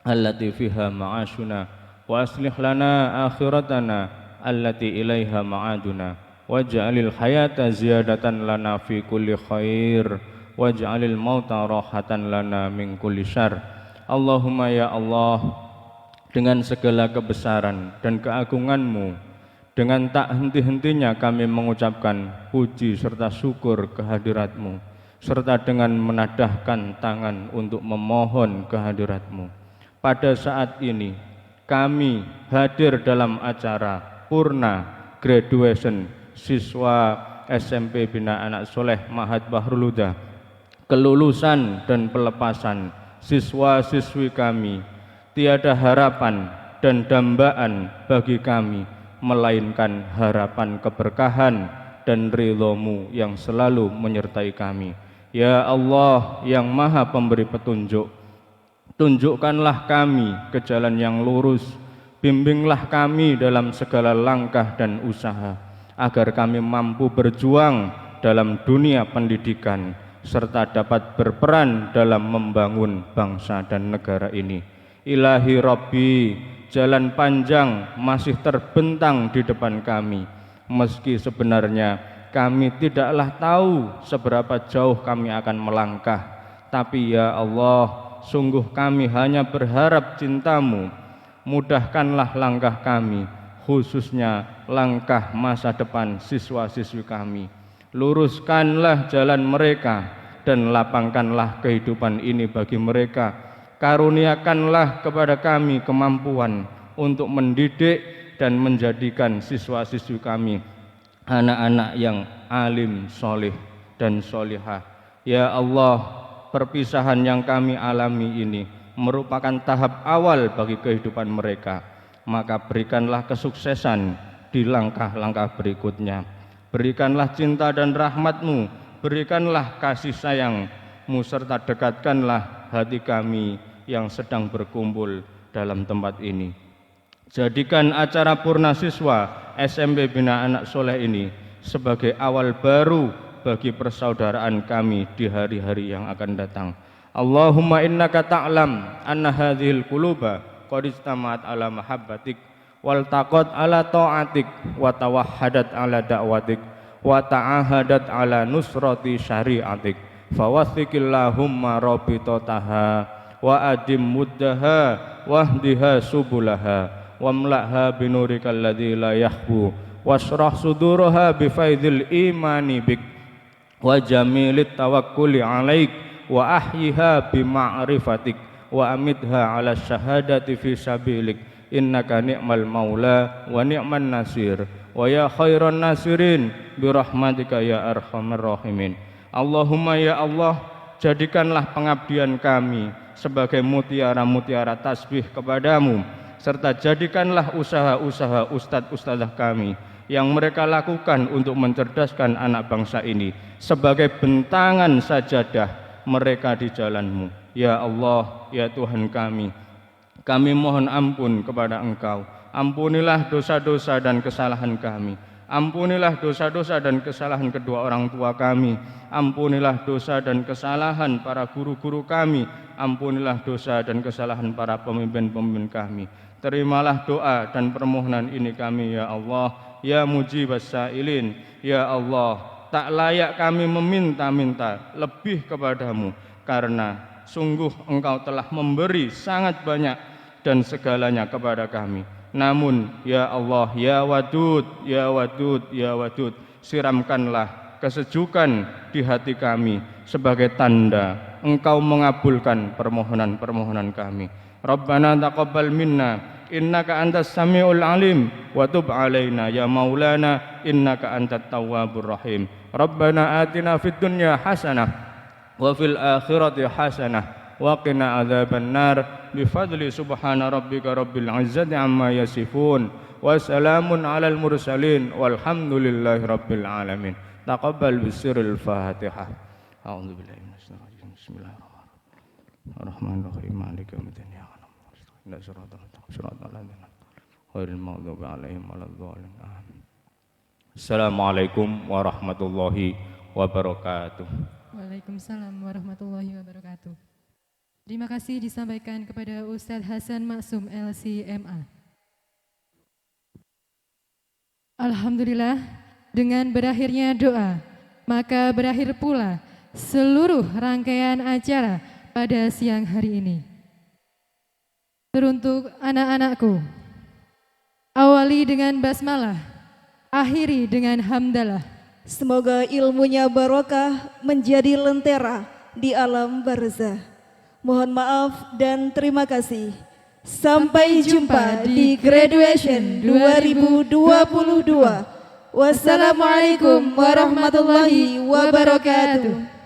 allati fiha ma'ashuna wa aslih lana akhiratana allati ilaiha ma'aduna waj'alil hayata ziyadatan lana fi kulli khair waj'alil mauta rahatan lana min kulli syarr. Allahumma ya Allah, dengan segala kebesaran dan keagungan-Mu, dengan tak henti-hentinya kami mengucapkan puji serta syukur kehadirat-Mu, serta dengan menadahkan tangan untuk memohon kehadirat-Mu. Pada saat ini kami hadir dalam acara Purna Graduation siswa SMP Bina Anak Soleh Ma'had Bahrul Huda, kelulusan dan pelepasan siswa-siswi kami. Tiada harapan dan dambaan bagi kami melainkan harapan keberkahan dan ridho-Mu yang selalu menyertai kami. Ya Allah yang Maha Pemberi petunjuk, tunjukkanlah kami ke jalan yang lurus, bimbinglah kami dalam segala langkah dan usaha, agar kami mampu berjuang dalam dunia pendidikan serta dapat berperan dalam membangun bangsa dan negara ini. Ilahi Rabbi, jalan panjang masih terbentang di depan kami, meski sebenarnya kami tidaklah tahu seberapa jauh kami akan melangkah. Tapi ya Allah, sungguh kami hanya berharap cinta-Mu. Mudahkanlah langkah kami, khususnya langkah masa depan siswa-siswi kami. Luruskanlah jalan mereka dan lapangkanlah kehidupan ini bagi mereka. Karuniakanlah kepada kami kemampuan untuk mendidik dan menjadikan siswa-siswi kami anak-anak yang alim, soleh dan solihah. Ya Allah, perpisahan yang kami alami ini merupakan tahap awal bagi kehidupan mereka. Maka berikanlah kesuksesan di langkah-langkah berikutnya. Berikanlah cinta dan rahmat-Mu, berikanlah kasih sayang-Mu, serta dekatkanlah hati kami yang sedang berkumpul dalam tempat ini. Jadikan acara Purna Siswa SMP Bina Anak Soleh ini sebagai awal baru bagi persaudaraan kami di hari-hari yang akan datang. Allahumma innaka ta'lam anna hadhil quluba qad ijtama'at ala mahabbatik wal taqat ala ta'atik wa tawahhadat ala da'watik wa ta'ahadat ala nusrati syari'atik fawathiqillahumma rabitataha wa adim muddaha wahdiha subulaha wamla'ha binurikal ladzi la yahbu washrah suduraha bifaidil imani bik wa jamilit tawakkuli alaik wa ahyiha bima'rifatik wa amitha ala syahadati fi sabilik innaka ni'mal maula wa ni'man nasir wa ya khairan nasirin birahmatika ya arhamar rahimin. Allahumma ya Allah, jadikanlah pengabdian kami sebagai mutiara-mutiara tasbih kepadamu, serta jadikanlah usaha-usaha ustadz-ustadzah kami yang mereka lakukan untuk mencerdaskan anak bangsa ini sebagai bentangan sajadah mereka di jalan-Mu. Ya Allah, ya Tuhan kami mohon ampun kepada Engkau. Ampunilah dosa-dosa dan kesalahan kami. Ampunilah dosa-dosa dan kesalahan kedua orang tua kami. Ampunilah dosa dan kesalahan para guru-guru kami. Ampunilah dosa dan kesalahan para pemimpin-pemimpin kami. Terimalah doa dan permohonan ini kami ya Allah, ya mujibas sa'ilin. Ya Allah, tak layak kami meminta-minta lebih kepadamu, karena sungguh Engkau telah memberi sangat banyak dan segalanya kepada kami. Namun ya Allah, ya Wadud, ya Wadud, ya Wadud, siramkanlah kesejukan di hati kami sebagai tanda Engkau mengabulkan permohonan-permohonan kami. Rabbana taqabbal minna innaka antas samiul alim wa tub alaina ya maulana innaka antat tawwabur rahim. Rabbana atina fid dunya hasanah wa fil akhirati hasanah wa qina adzaban nar bifadli subhana rabbika rabbil izzati amma yasifun wa salamun alal mursalin walhamdulillahi rabbil alamin. Taqabbal bisiril Fatihah. A'udzu billahi minasyaitonir rajim. Bismillahirrahmanirrahim. Maliki yaumiddin. Assalamualaikum warahmatullahi wabarakatuh. Waalaikumsalam warahmatullahi wabarakatuh. Terima kasih disampaikan kepada Ustadz Hasan Maksum LCMA. Alhamdulillah, dengan berakhirnya doa, maka berakhir pula seluruh rangkaian acara pada siang hari ini. Teruntuk anak-anakku, awali dengan basmalah, akhiri dengan hamdalah. Semoga ilmunya barokah menjadi lentera di alam barzah. Mohon maaf dan terima kasih. Sampai jumpa di graduation 2022. Wassalamualaikum warahmatullahi wabarakatuh.